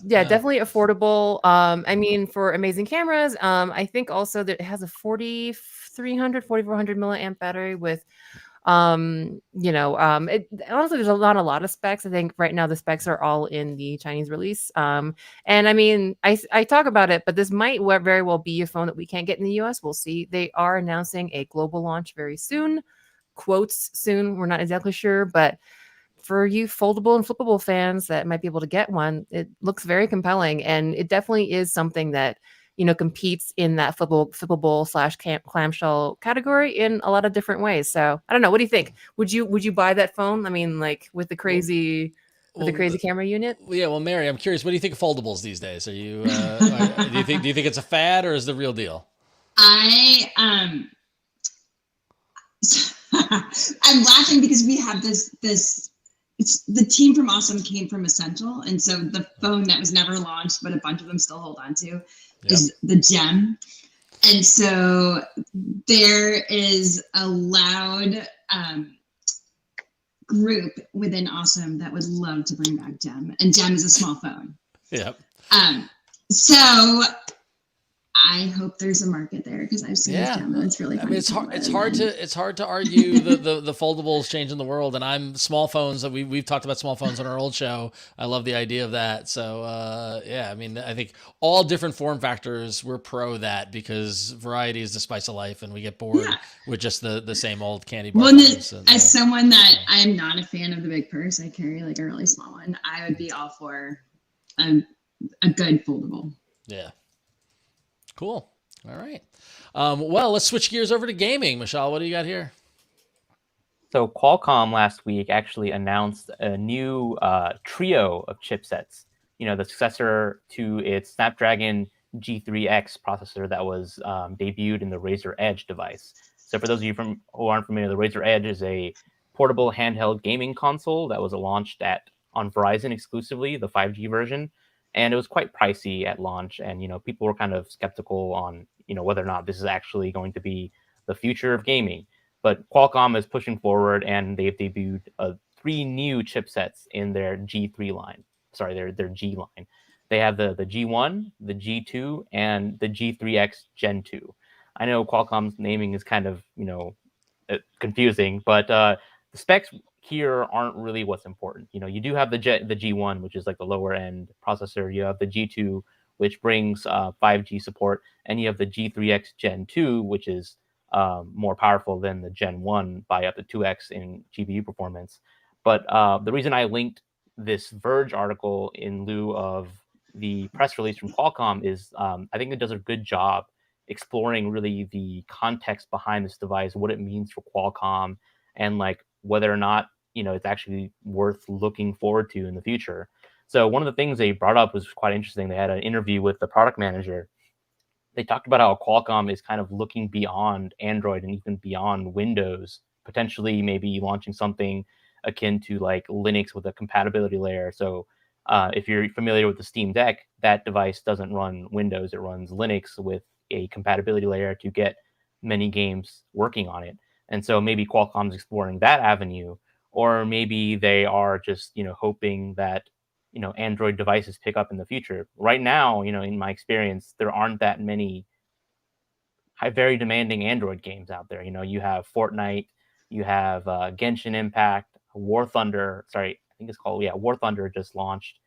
[SPEAKER 2] Definitely affordable. I mean, for amazing cameras. I think also that it has a 4400 milliamp battery with honestly, there's not a lot of specs. I think right now the specs are all in the Chinese release. And I mean, I talk about it, but this might very well be a phone that we can't get in the US. We'll see. They are announcing a global launch very soon. Quotes soon. We're not exactly sure, but for you foldable and flippable fans that might be able to get one, it looks very compelling. And it definitely is something that competes in that flippable / clamshell category in a lot of different ways. So I don't know. What do you think? Would you buy that phone? I mean, like with the crazy camera unit?
[SPEAKER 1] Yeah. Well, Mary, I'm curious. What do you think of foldables these days? Are you? Do you think it's a fad or is the real deal?
[SPEAKER 4] I'm laughing because we have this. It's the team from OSOM came from Essential, and so the phone that was never launched, but a bunch of them still hold on to, is the Gem. And so there is a loud group within OSOM that would love to bring back Gem, and Gem is a small phone.
[SPEAKER 1] Yeah.
[SPEAKER 4] So I hope there's a market there because I've seen Gem and it's really fun.
[SPEAKER 1] I mean, it's hard to argue the foldables changing the world. And I'm small phones. We've talked about small phones on our old show. I love the idea of that. So I mean, I think all different form factors, we're pro that because variety is the spice of life, and we get bored with just the same old candy bar.
[SPEAKER 4] Well, as someone that I'm not a fan of the big purse, I carry like a really small one. I would be all for a good foldable.
[SPEAKER 1] Yeah. Cool. All right. Well, let's switch gears over to gaming. Mishaal, what do you got here?
[SPEAKER 3] So Qualcomm last week actually announced a new trio of chipsets, the successor to its Snapdragon G3X processor that was debuted in the Razer Edge device. So for those of you who aren't familiar, the Razer Edge is a portable handheld gaming console that was launched on Verizon exclusively, the 5G version. And it was quite pricey at launch, and people were kind of skeptical on whether or not this is actually going to be the future of gaming. But Qualcomm is pushing forward, and they've debuted 3 new chipsets in their G3 line. Sorry, their G line. They have the G1, the G2, and the G3X Gen 2. I know Qualcomm's naming is kind of confusing, but the specs here aren't really what's important. You do have the G1, which is like the lower end processor. You have the G2, which brings 5G support, and you have the G3X Gen 2, which is more powerful than the Gen 1 by up to 2x in GPU performance. But the reason I linked this Verge article in lieu of the press release from Qualcomm is, I think it does a good job exploring really the context behind this device, what it means for Qualcomm, and like whether or not it's actually worth looking forward to in the future. So one of the things they brought up was quite interesting. They had an interview with the product manager. They talked about how Qualcomm is kind of looking beyond Android and even beyond Windows, potentially maybe launching something akin to like Linux with a compatibility layer. So if you're familiar with the Steam Deck, that device doesn't run Windows, it runs Linux with a compatibility layer to get many games working on it. And so maybe Qualcomm's exploring that avenue, or maybe they are just, hoping that Android devices pick up in the future. Right now, in my experience, there aren't that many very demanding Android games out there. You have Fortnite, you have Genshin Impact, War Thunder. Sorry, I think it's called War Thunder just launched.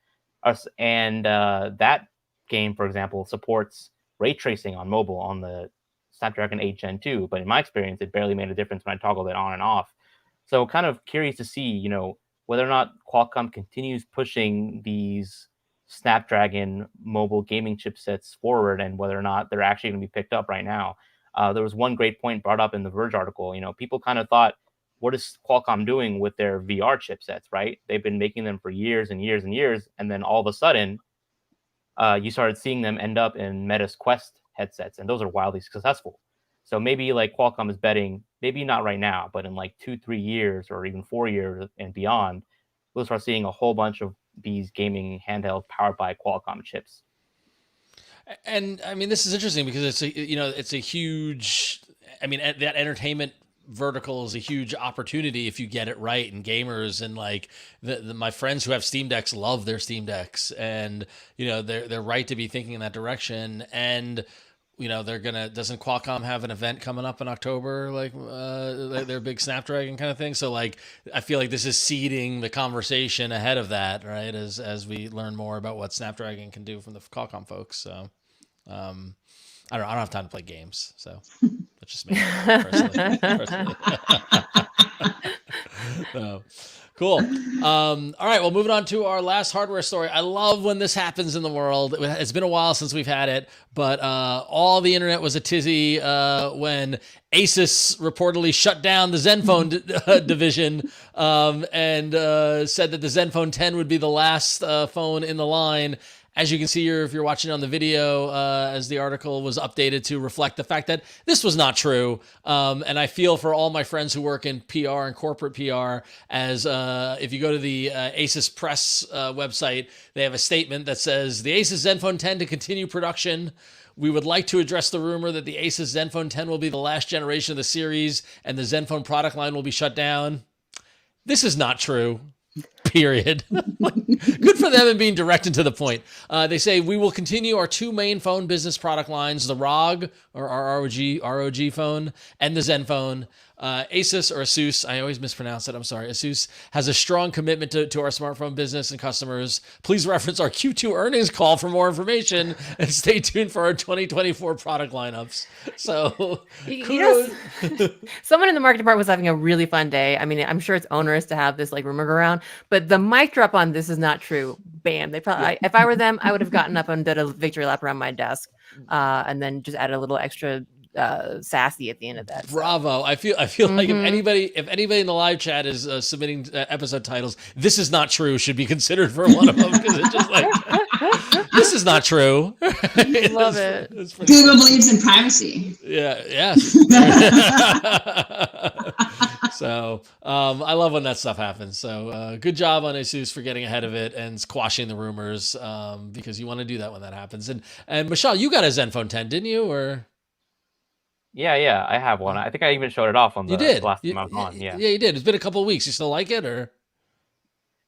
[SPEAKER 3] And that game, for example, supports ray tracing on mobile on the Snapdragon 8 Gen 2. But in my experience, it barely made a difference when I toggled it on and off. So kind of curious to see, whether or not Qualcomm continues pushing these Snapdragon mobile gaming chipsets forward, and whether or not they're actually going to be picked up right now. There was one great point brought up in the Verge article. People kind of thought, what is Qualcomm doing with their VR chipsets, right? They've been making them for years and years and years, and then all of a sudden, you started seeing them end up in Meta's Quest headsets, and those are wildly successful. So maybe like Qualcomm is betting, maybe not right now, but in like 2-3 years or even 4 years and beyond, we'll start seeing a whole bunch of these gaming handhelds powered by Qualcomm chips.
[SPEAKER 1] And I mean, this is interesting because it's a huge, that entertainment vertical is a huge opportunity if you get it right. And gamers and like my friends who have Steam Decks love their Steam Decks, and they're right to be thinking in that direction. And doesn't Qualcomm have an event coming up in October, like their big Snapdragon kind of thing? So like, I feel like this is seeding the conversation ahead of that, right? As we learn more about what Snapdragon can do from the Qualcomm folks. So, I don't have time to play games. So that's just me personally. So, cool. All right. Well, moving on to our last hardware story. I love when this happens in the world. It's been a while since we've had it, but all the internet was a tizzy when Asus reportedly shut down the ZenFone division and said that the ZenFone 10 would be the last phone in the line. As you can see here, if you're watching on the video, as the article was updated to reflect the fact that this was not true. And I feel for all my friends who work in PR and corporate PR, as if you go to the Asus Press website, they have a statement that says, the Asus ZenFone 10 to continue production. We would like to address the rumor that the Asus ZenFone 10 will be the last generation of the series and the ZenFone product line will be shut down. This is not true. Period. Good for them in being direct and to the point. They say, we will continue our two main phone business product lines, the ROG or ROG phone and the ZenFone. Asus or Asus, I always mispronounce it, I'm sorry. Asus has a strong commitment to our smartphone business and customers. Please reference our Q2 earnings call for more information and stay tuned for our 2024 product lineups. So,
[SPEAKER 2] someone in the market department was having a really fun day. I mean, I'm sure it's onerous to have this like rumor go around, but the mic drop on this is not true. Bam. They probably, if I were them, I would have gotten up and did a victory lap around my desk and then just added a little extra sassy at the end of that.
[SPEAKER 1] Bravo. I feel like if anybody in the live chat is submitting episode titles, this is not true should be considered for one of them, because it's just like, this is not true.
[SPEAKER 2] Love it.
[SPEAKER 4] Google believes in privacy.
[SPEAKER 1] Yeah. Yes. So I love when that stuff happens. So good job on Asus for getting ahead of it and squashing the rumors, because you want to do that when that happens. And Mishaal, you got a ZenFone 10, didn't you? Or
[SPEAKER 3] Yeah, I have one. I think I even showed it off on the last time I was on. Yeah,
[SPEAKER 1] you did. It's been a couple of weeks. You still like it, or?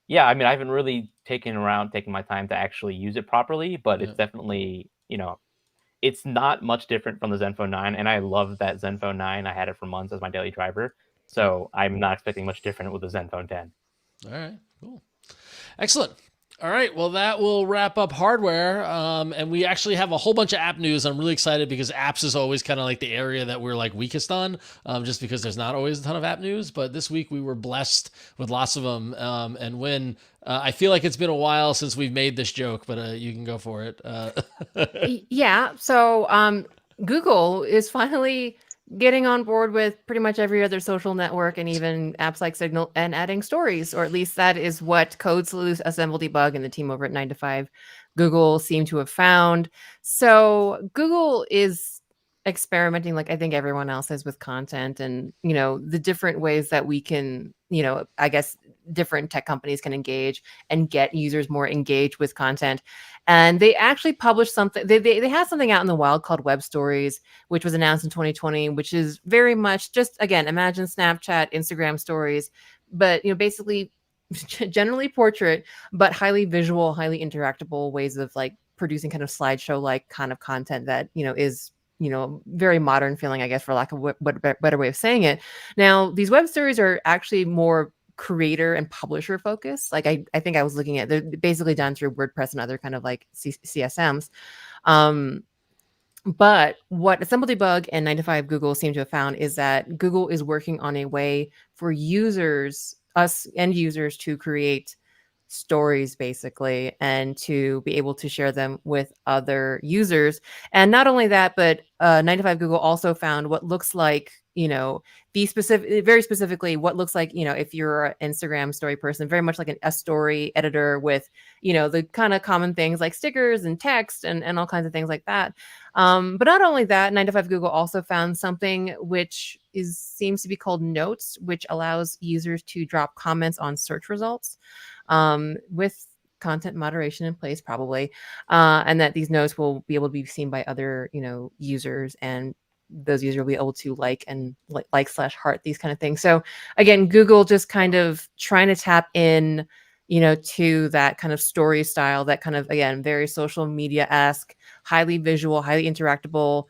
[SPEAKER 3] Yeah, I mean, I haven't really taken my time to actually use it properly, but it's definitely, it's not much different from the ZenFone 9, and I love that ZenFone 9. I had it for months as my daily driver, so I'm not expecting much different with the ZenFone 10.
[SPEAKER 1] All right, cool. Excellent. All right, well, that will wrap up hardware. And we actually have a whole bunch of app news. I'm really excited because apps is always kind of like the area that we're like weakest on, just because there's not always a ton of app news. But this week we were blessed with lots of them. And when I feel like it's been a while since we've made this joke, but you can go for it.
[SPEAKER 2] Yeah. So Google is finally getting on board with pretty much every other social network and even apps like Signal and adding stories, or at least that is what Code Sleuth, Assemble Debug, and the team over at 9 to 5 Google seem to have found. So Google is experimenting like I think everyone else is with content and, the different ways that we can, I guess different tech companies can engage and get users more engaged with content. And they actually published something. They had something out in the wild called Web Stories, which was announced in 2020, which is very much just, again, imagine Snapchat, Instagram stories, but basically generally portrait, but highly visual, highly interactable ways of like producing kind of slideshow like kind of content that is very modern feeling, I guess, for lack of what better way of saying it. Now, these web stories are actually more creator and publisher focused. Like I think I was looking at, they're basically done through WordPress and other kind of like CSMs. But what Assemble Debug and 9 to 5 Google seem to have found is that Google is working on a way for us end users, to create stories basically and to be able to share them with other users. And not only that, but 9 to 5 Google also found what looks like, very specifically what looks like, if you're an Instagram story person, very much like a story editor with, the kind of common things like stickers and text and all kinds of things like that. But not only that, 9 to 5 Google also found something which seems to be called Notes, which allows users to drop comments on search results with content moderation in place, probably, and that these notes will be able to be seen by other, users, and those users will be able to like/heart these kind of things. So again, Google just kind of trying to tap in, to that kind of story style, that kind of, again, very social media-esque, highly visual, highly interactable,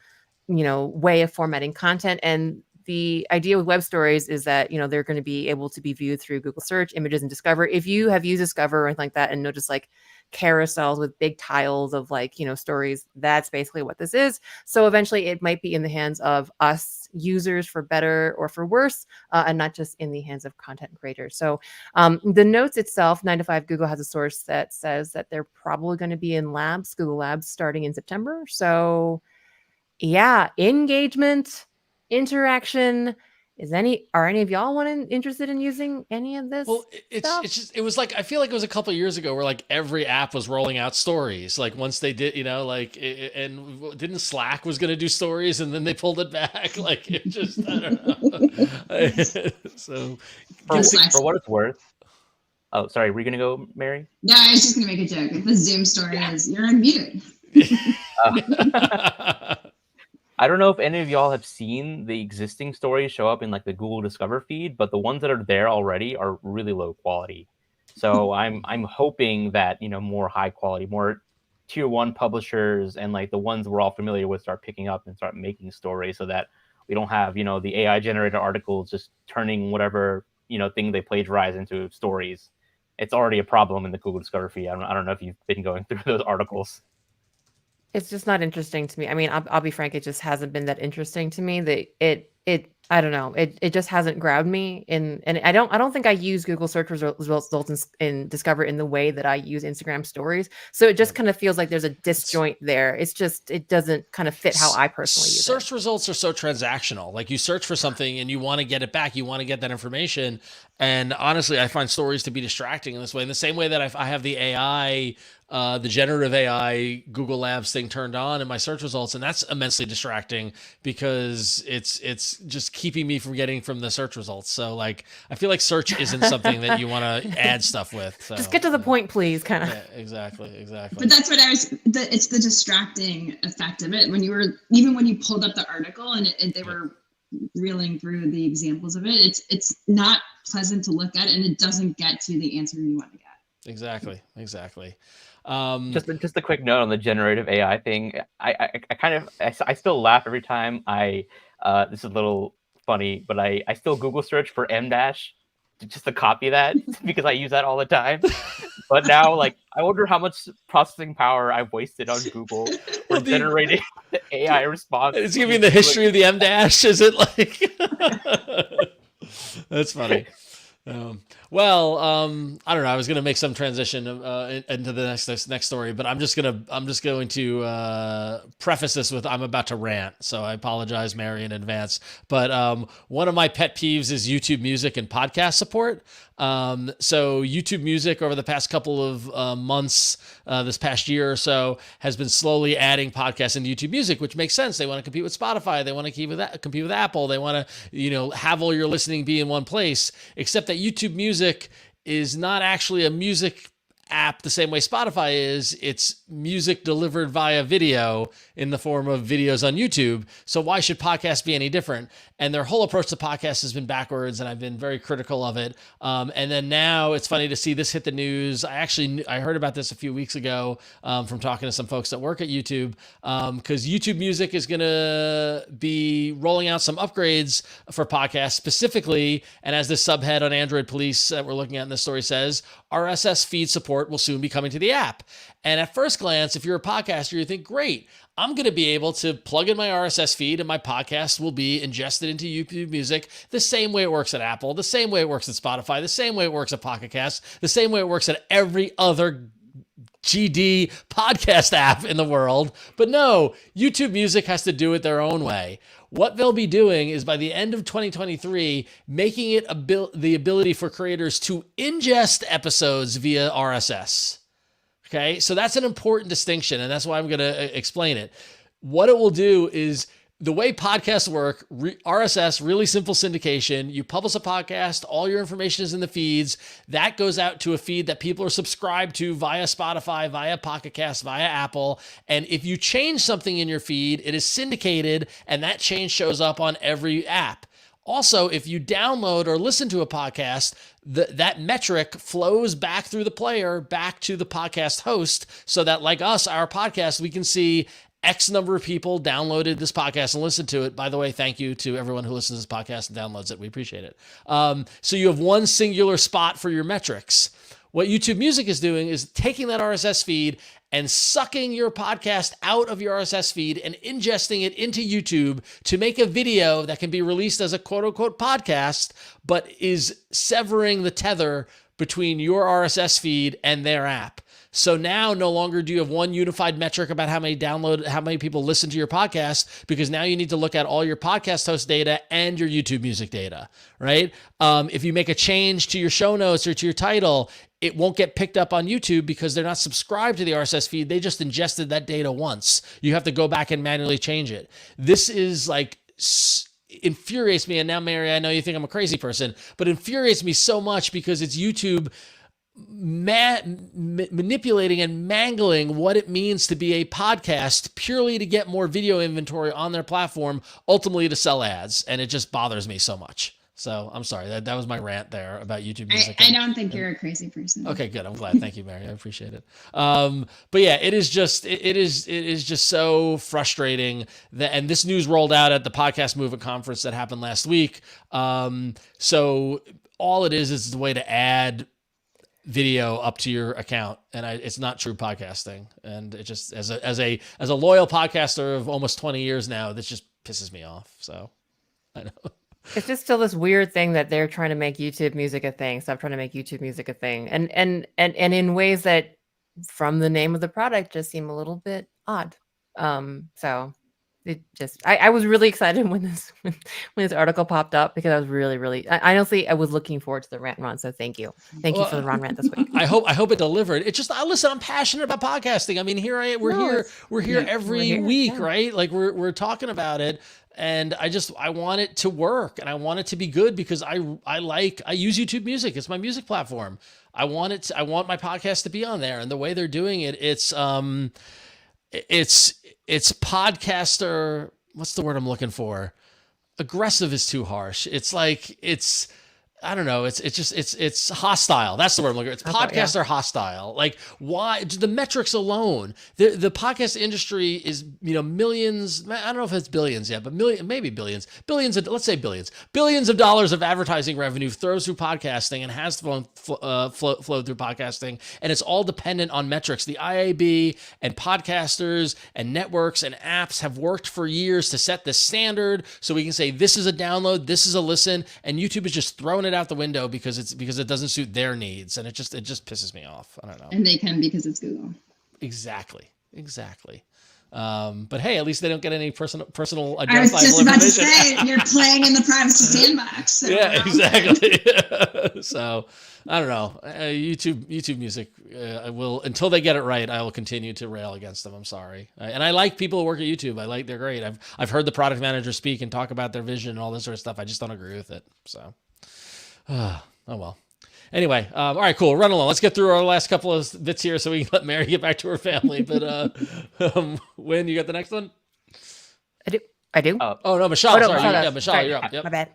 [SPEAKER 2] way of formatting content. And the idea with web stories is that, they're going to be able to be viewed through Google search, images, and Discover. If you have used Discover or anything like that and notice like carousels with big tiles of like, stories, that's basically what this is. So eventually it might be in the hands of us users for better or for worse, and not just in the hands of content creators. So the notes itself, 9 to 5 Google has a source that says that they're probably going to be in Google Labs starting in September. So yeah, engagement, interaction. Are any of y'all interested in using any of this?
[SPEAKER 1] Well, it was like, I feel like it was a couple of years ago where like every app was rolling out stories. Like once they did, and didn't Slack was going to do stories and then they pulled it back. Like it just, I don't know. So
[SPEAKER 3] for what it's worth. Oh, sorry. Were you going to go, Mary?
[SPEAKER 4] No, I was just going to make a joke. The Zoom story is you're on mute.
[SPEAKER 3] I don't know if any of y'all have seen the existing stories show up in like the Google Discover feed, but the ones that are there already are really low quality. So I'm hoping that, more high quality, more tier 1 publishers and like the ones we're all familiar with start picking up and start making stories, so that we don't have, the AI generated articles just turning whatever, thing they plagiarize into stories. It's already a problem in the Google Discover feed. I don't know if you've been going through those articles.
[SPEAKER 2] It's just not interesting to me. I mean, I'll be frank, it just hasn't been that interesting to me. That I don't know. It just hasn't grabbed me. And I don't think I use Google search results in Discover in the way that I use Instagram stories. So it just kind of feels like there's a disjoint there. It doesn't kind of fit how I personally use it.
[SPEAKER 1] Search results are so transactional. Like you search for something and you want to get it back. You want to get that information. And honestly, I find stories to be distracting in this way. In the same way that I have the AI, the generative AI Google Labs thing turned on in my search results, and that's immensely distracting because it's just keeping me from getting from the search results. So like, I feel like search isn't something that you want to add stuff with. So,
[SPEAKER 2] just get to the point, please. Kind of.
[SPEAKER 1] Yeah, exactly.
[SPEAKER 4] But that's what it's the distracting effect of it. When you pulled up the article and they were reeling through the examples of it, it's not pleasant to look at, and it doesn't get to the answer you want to get.
[SPEAKER 1] Exactly.
[SPEAKER 3] Just a quick note on the generative AI thing. I still laugh every time this is a little funny, but I still Google search for M dash just to copy that because I use that all the time. But now, like, I wonder how much processing power I've wasted on Google for generating the AI response.
[SPEAKER 1] It's giving the history of the M dash. Is it like? That's funny. Well, I don't know. I was going to make some transition into the next story, but I'm just going to preface this with I'm about to rant, so I apologize, Mary, in advance. But one of my pet peeves is YouTube Music and podcast support. So YouTube Music over the past couple of months, this past year or so, has been slowly adding podcasts into YouTube Music, which makes sense. They want to compete with Spotify. They want to compete with Apple. They want to, have all your listening be in one place, except that YouTube Music is not actually a music app the same way Spotify is. It's music delivered via video in the form of videos on YouTube. So why should podcasts be any different? And their whole approach to podcasts has been backwards, and I've been very critical of it. And then now it's funny to see this hit the news. I heard about this a few weeks ago from talking to some folks that work at YouTube, because YouTube Music is going to be rolling out some upgrades for podcasts specifically. And as this subhead on Android Police that we're looking at in this story says, RSS feed support will soon be coming to the app. And at first glance, if you're a podcaster, you think, great, I'm going to be able to plug in my RSS feed and my podcast will be ingested into YouTube Music the same way it works at Apple, the same way it works at Spotify, the same way it works at Pocket Cast, the same way it works at every other GD podcast app in the world. But no, YouTube Music has to do it their own way. What they'll be doing is by the end of 2023, making it the ability for creators to ingest episodes via RSS. Okay, so that's an important distinction, and that's why I'm going to explain it. What it will do is the way podcasts work, RSS, really simple syndication. You publish a podcast, all your information is in the feeds. That goes out to a feed that people are subscribed to via Spotify, via Pocket Cast, via Apple. And if you change something in your feed, it is syndicated, and that change shows up on every app. Also, if you download or listen to a podcast, that metric flows back through the player, back to the podcast host, so that like us, our podcast, we can see X number of people downloaded this podcast and listened to it. By the way, thank you to everyone who listens to this podcast and downloads it. We appreciate it. So you have one singular spot for your metrics. What YouTube Music is doing is taking that RSS feed and sucking your podcast out of your RSS feed and ingesting it into YouTube to make a video that can be released as a quote unquote podcast, but is severing the tether between your RSS feed and their app. So now no longer do you have one unified metric about how many people listen to your podcast, because now you need to look at all your podcast host data and your YouTube Music data, right? If you make a change to your show notes or to your title, it won't get picked up on YouTube because they're not subscribed to the RSS feed. They just ingested that data once. You have to go back and manually change it. This is like infuriates me. And now, Mary, I know you think I'm a crazy person, but infuriates me so much because it's YouTube manipulating and mangling what it means to be a podcast purely to get more video inventory on their platform, ultimately to sell ads. And it just bothers me so much. So I'm sorry, that was my rant there about YouTube Music.
[SPEAKER 4] I don't think you're a crazy person.
[SPEAKER 1] Okay, good. I'm glad. Thank you, Mary. I appreciate it. But yeah, it is just so frustrating that, and this news rolled out at the Podcast Movement conference that happened last week. So all it is the way to add video up to your account, and it's not true podcasting. And it just, as a loyal podcaster of almost 20 years now, this just pisses me off. So I know.
[SPEAKER 2] It's just still this weird thing that they're trying to make YouTube Music a thing. Stop trying to make YouTube Music a thing, and in ways that, from the name of the product, just seem a little bit odd. So it just, I was really excited when this article popped up, because I was really, honestly, I was looking forward to the rant, Ron. So thank you for the Ron rant this week.
[SPEAKER 1] I hope it delivered. It's just, listen, I'm passionate about podcasting. I mean, we're here every week, yeah. Right? Like we're talking about it. And I want it to work, and I want it to be good, because I use YouTube Music. It's my music platform. I want my podcast to be on there. And the way they're doing it, it's podcaster. What's the word I'm looking for? Aggressive is too harsh. It's like, it's I don't know. It's hostile. That's the word I'm looking for. Podcasts are hostile. Like, why? The metrics alone, the podcast industry is, millions. I don't know if it's billions yet, but maybe billions. Let's say billions of dollars of advertising revenue flows through podcasting and has flowed through podcasting, and it's all dependent on metrics. The IAB and podcasters and networks and apps have worked for years to set the standard, so we can say this is a download, this is a listen, and YouTube is just throwing it out the window because it doesn't suit their needs, and it just pisses me off. I don't know.
[SPEAKER 4] And they can because it's Google.
[SPEAKER 1] Exactly. But hey, at least they don't get any personal identifiable
[SPEAKER 4] I was just about to
[SPEAKER 1] information.
[SPEAKER 4] say, you're playing in the privacy sandbox. So
[SPEAKER 1] Yeah, exactly. So I don't know. YouTube Music, I will, until they get it right, I will continue to rail against them. I'm sorry. And I like people who work at YouTube. They're great. I've heard the product manager speak and talk about their vision and all this sort of stuff. I just don't agree with it. So, oh well. Anyway, all right, cool. Run along. Let's get through our last couple of bits here so we can let Mary get back to her family. But when you got the next one?
[SPEAKER 2] I do.
[SPEAKER 1] Oh no, Mishaal. Sorry, Mishaal, you're up. Yep.
[SPEAKER 2] My bad.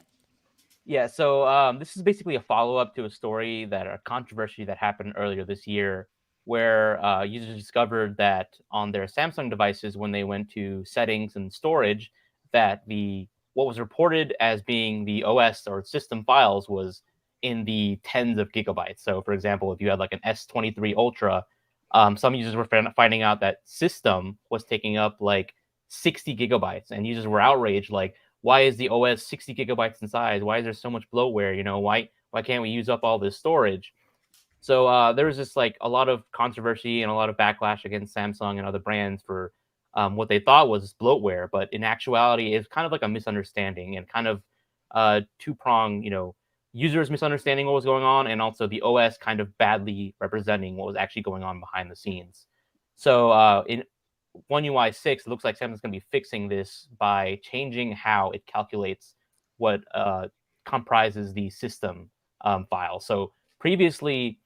[SPEAKER 3] Yeah, so this is basically a follow-up to a controversy that happened earlier this year, where users discovered that on their Samsung devices, when they went to settings and storage, that what was reported as being the OS or system files was in the tens of gigabytes. So, for example, if you had like an S23 Ultra, some users were finding out that system was taking up like 60 gigabytes, and users were outraged, like, why is the OS 60 gigabytes in size? Why is there so much bloatware? Why can't we use up all this storage? So there was just like a lot of controversy and a lot of backlash against Samsung and other brands for what they thought was bloatware, but in actuality, it's kind of like a misunderstanding and kind of two-prong, users misunderstanding what was going on, and also the OS kind of badly representing what was actually going on behind the scenes. So in One UI 6, it looks like Samsung's going to be fixing this by changing how it calculates what comprises the system file. So previously,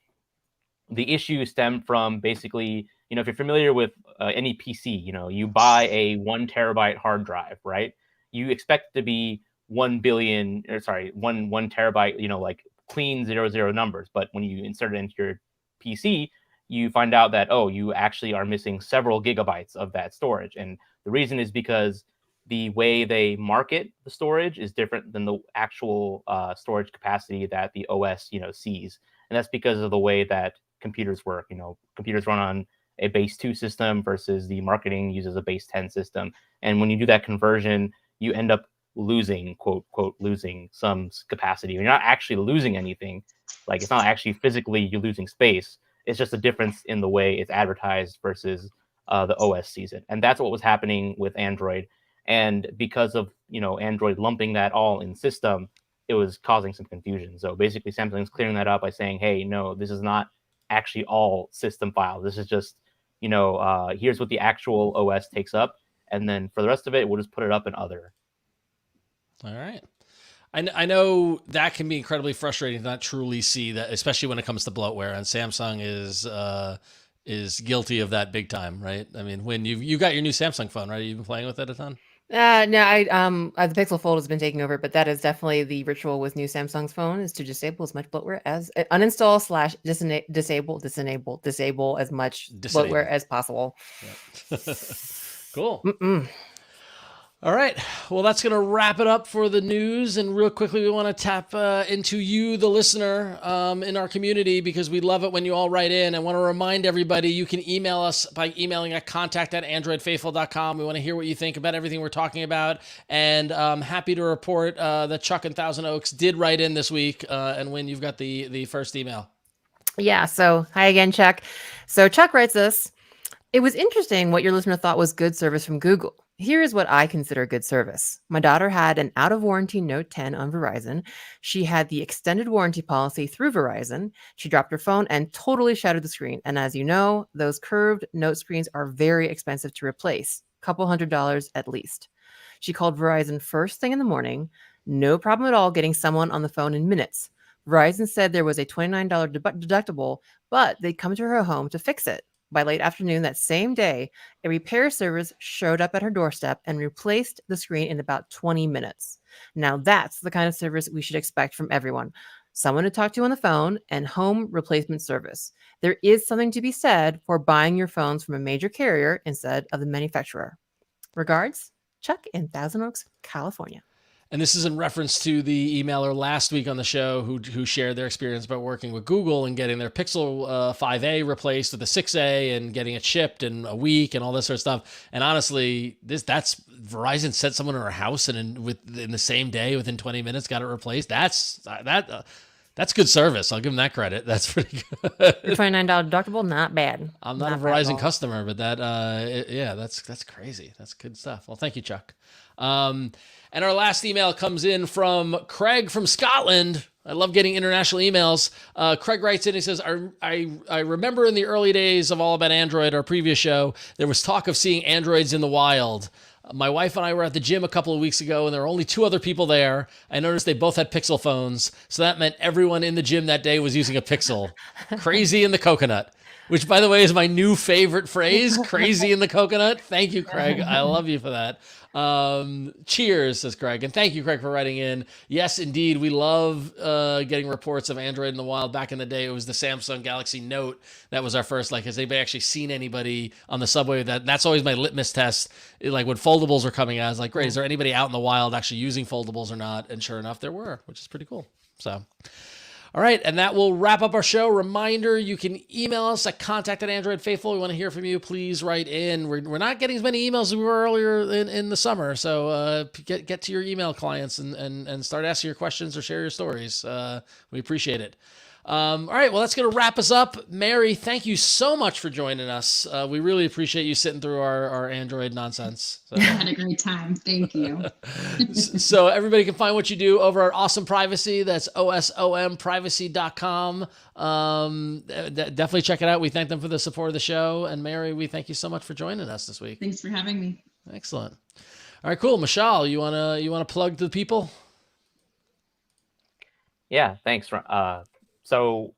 [SPEAKER 3] the issue stemmed from basically, if you're familiar with any PC, you buy a 1 terabyte hard drive, right? You expect to be 1 terabyte, like clean 00 numbers. But when you insert it into your PC, you find out that, you actually are missing several gigabytes of that storage. And the reason is because the way they market the storage is different than the actual storage capacity that the OS, sees. And that's because of the way that computers work. Computers run on a base 2 system versus the marketing uses a base 10 system. And when you do that conversion, you end up losing, quote, losing some capacity. You're not actually losing anything. Like, it's not actually physically you're losing space. It's just a difference in the way it's advertised versus the OS sees it. And that's what was happening with Android. And because of, Android lumping that all in system, it was causing some confusion. So basically, Samsung's clearing that up by saying, hey, no, this is not actually all system files. This is just, here's what the actual OS takes up. And then for the rest of it, we'll just put it up in other.
[SPEAKER 1] All right. I know that can be incredibly frustrating to not truly see that, especially when it comes to bloatware. And Samsung is guilty of that big time, right? I mean, when you got your new Samsung phone, right? You've been playing with it a ton?
[SPEAKER 2] No, the Pixel Fold has been taking over, but that is definitely the ritual with new Samsung's phone, is to disable as much bloatware as uninstall / disable as much bloatware as possible.
[SPEAKER 1] Yeah. Cool. All right. Well, that's going to wrap it up for the news. And real quickly, we want to tap into you, the listener, in our community, because we love it when you all write in. I want to remind everybody, you can email us by emailing at contact@androidfaithful.com. We want to hear what you think about everything we're talking about. And I'm happy to report that Chuck in Thousand Oaks did write in this week. And Wynn, you've got the first email.
[SPEAKER 2] Yeah. So hi again, Chuck. So Chuck writes this. It was interesting what your listener thought was good service from Google. Here is what I consider good service. My daughter had an out-of-warranty Note 10 on Verizon. She had the extended warranty policy through Verizon. She dropped her phone and totally shattered the screen. And as you know, those curved Note screens are very expensive to replace, $200 at least. She called Verizon first thing in the morning. No problem at all getting someone on the phone in minutes. Verizon said there was a $29 deductible, but they'd come to her home to fix it. By late afternoon that same day, a repair service showed up at her doorstep and replaced the screen in about 20 minutes. Now that's the kind of service we should expect from everyone. someone to talk to on the phone, and home replacement service. There is something to be said for buying your phones from a major carrier instead of the manufacturer. Regards, Chuck in Thousand Oaks, California.
[SPEAKER 1] And this is in reference to the emailer last week on the show who shared their experience about working with Google and getting their Pixel 5a replaced with the 6a and getting it shipped in a week and all this sort of stuff. And honestly, that's Verizon sent someone to her house and in the same day, within 20 minutes, got it replaced. That's good service. I'll give them that credit. That's pretty good.
[SPEAKER 2] $29 deductible, not bad.
[SPEAKER 1] I'm not a Verizon customer, but that's crazy. That's good stuff. Well, thank you, Chuck. And our last email comes in from Craig from Scotland. I love getting international emails. Craig writes in, he says, I remember in the early days of All About Android, our previous show, there was talk of seeing Androids in the wild. My wife and I were at the gym a couple of weeks ago, and there were only 2 other people there. I noticed they both had Pixel phones, so that meant everyone in the gym that day was using a Pixel. Crazy in the coconut, which, by the way, is my new favorite phrase, crazy in the coconut. Thank you, Craig. I love you for that. Cheers, says Craig. And thank you, Craig, for writing in. Yes, indeed. We love getting reports of Android in the wild. Back in the day, it was the Samsung Galaxy Note. That was our first, has anybody actually seen anybody on the subway with that? That's always my litmus test. When foldables are coming out, I was like, great, is there anybody out in the wild actually using foldables or not? And sure enough, there were, which is pretty cool. So, all right, and that will wrap up our show. Reminder, you can email us at contact@AndroidFaithful. We want to hear from you. Please write in. We're not getting as many emails as we were earlier in the summer, so get to your email clients and start asking your questions or share your stories. We appreciate it. All right, well, that's going to wrap us up. Mary, thank you so much for joining us. We really appreciate you sitting through our Android nonsense. So.
[SPEAKER 4] I had a great time. Thank you.
[SPEAKER 1] So everybody can find what you do over at OSOM Privacy. That's OSOMprivacy.com. Definitely check it out. We thank them for the support of the show. And Mary, we thank you so much for joining us this week.
[SPEAKER 4] Thanks for having me.
[SPEAKER 1] Excellent. All right, cool. Mishaal, you wanna plug to the people?
[SPEAKER 3] Yeah, thanks. So,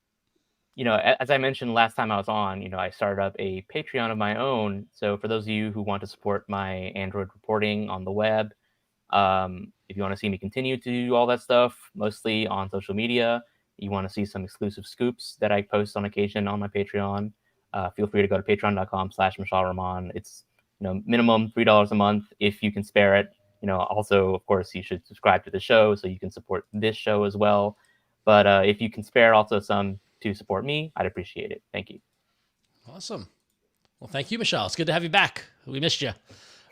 [SPEAKER 3] as I mentioned last time I was on, I started up a Patreon of my own. So for those of you who want to support my Android reporting on the web, if you want to see me continue to do all that stuff, mostly on social media, you want to see some exclusive scoops that I post on occasion on my Patreon, feel free to go to patreon.com/MishaalRahman. It's, minimum $3 a month if you can spare it. Also, of course, you should subscribe to the show so you can support this show as well. But if you can spare also some to support me, I'd appreciate it. Thank you.
[SPEAKER 1] Awesome. Well, thank you, Mishaal. It's good to have you back. We missed you.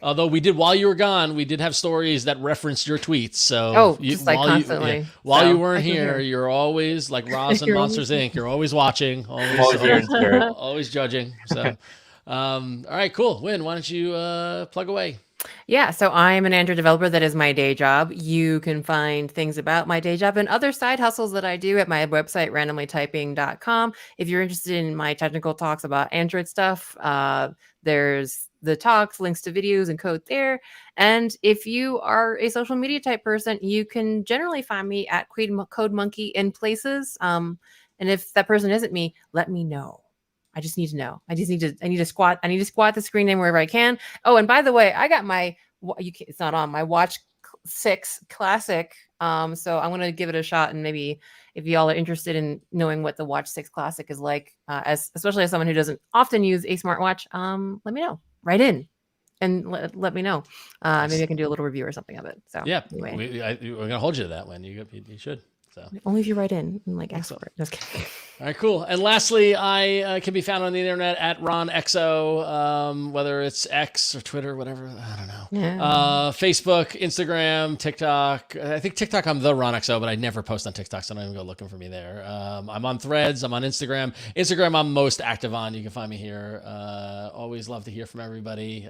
[SPEAKER 1] Although while you were gone, we did have stories that referenced your tweets. So
[SPEAKER 2] constantly.
[SPEAKER 1] While you weren't here, you're always like Roz and Monsters Inc. You're always watching, always judging. So, all right, cool. Huyen, why don't you plug away?
[SPEAKER 2] Yeah, so I'm an Android developer. That is my day job. You can find things about my day job and other side hustles that I do at my website, randomlytyping.com. If you're interested in my technical talks about Android stuff, there's the talks, links to videos and code there. And if you are a social media type person, you can generally find me at Code Monkey in places. And if that person isn't me, let me know. I just need to know. I need to squat the screen name wherever I can. Oh, and by the way, I got it's not on my Watch 6 Classic. So I'm going to give it a shot. And maybe if y'all are interested in knowing what the Watch 6 Classic is like, especially as someone who doesn't often use a smartwatch, let me know. Write in and let me know. Maybe I can do a little review or something of it. So
[SPEAKER 1] yeah,
[SPEAKER 2] anyway.
[SPEAKER 1] we're going to hold you to that one. You should. So.
[SPEAKER 2] Only if you write in and ask for it. Just kidding.
[SPEAKER 1] All right, cool. And lastly, I can be found on the internet at RonXO, whether it's X or Twitter, whatever. I don't know.
[SPEAKER 2] Yeah.
[SPEAKER 1] Facebook, Instagram, TikTok. I think TikTok, I'm the RonXO, but I never post on TikTok, so don't even go looking for me there. I'm on Threads. I'm on Instagram. Instagram, I'm most active on. You can find me here. Always love to hear from everybody.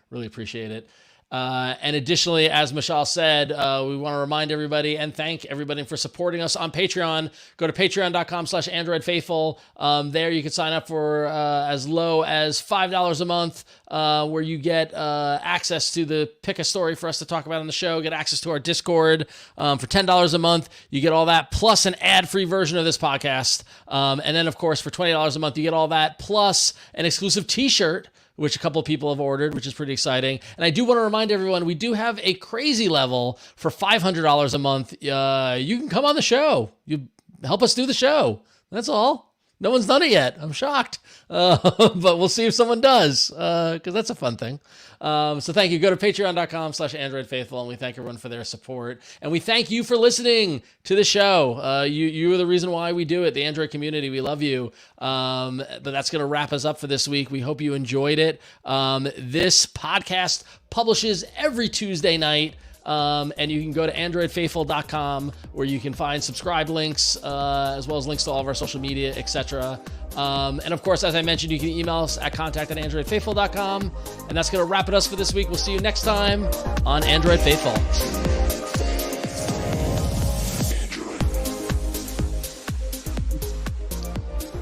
[SPEAKER 1] Really appreciate it. And additionally, as Mishaal said, we want to remind everybody and thank everybody for supporting us on Patreon. Go to patreon.com/AndroidFaithful. There you can sign up for as low as $5 a month, where you get access to pick a story for us to talk about on the show, get access to our Discord. For $10 a month, you get all that, plus an ad-free version of this podcast. And then, of course, for $20 a month, you get all that, plus an exclusive t-shirt, which a couple of people have ordered, which is pretty exciting. And I do want to remind everyone, we do have a crazy level for $500 a month. You can come on the show. help us do the show. That's all. No one's done it yet. I'm shocked. But we'll see if someone does, because that's a fun thing. So thank you. Go to patreon.com/AndroidFaithful, and we thank everyone for their support. And we thank you for listening to the show. You are the reason why we do it, the Android community. We love you. But that's going to wrap us up for this week. We hope you enjoyed it. This podcast publishes every Tuesday night. And you can go to androidfaithful.com, where you can find subscribe links, as well as links to all of our social media, etc. And of course, as I mentioned, you can email us at contact@androidfaithful.com. And that's going to wrap it up for this week. We'll see you next time on Android Faithful.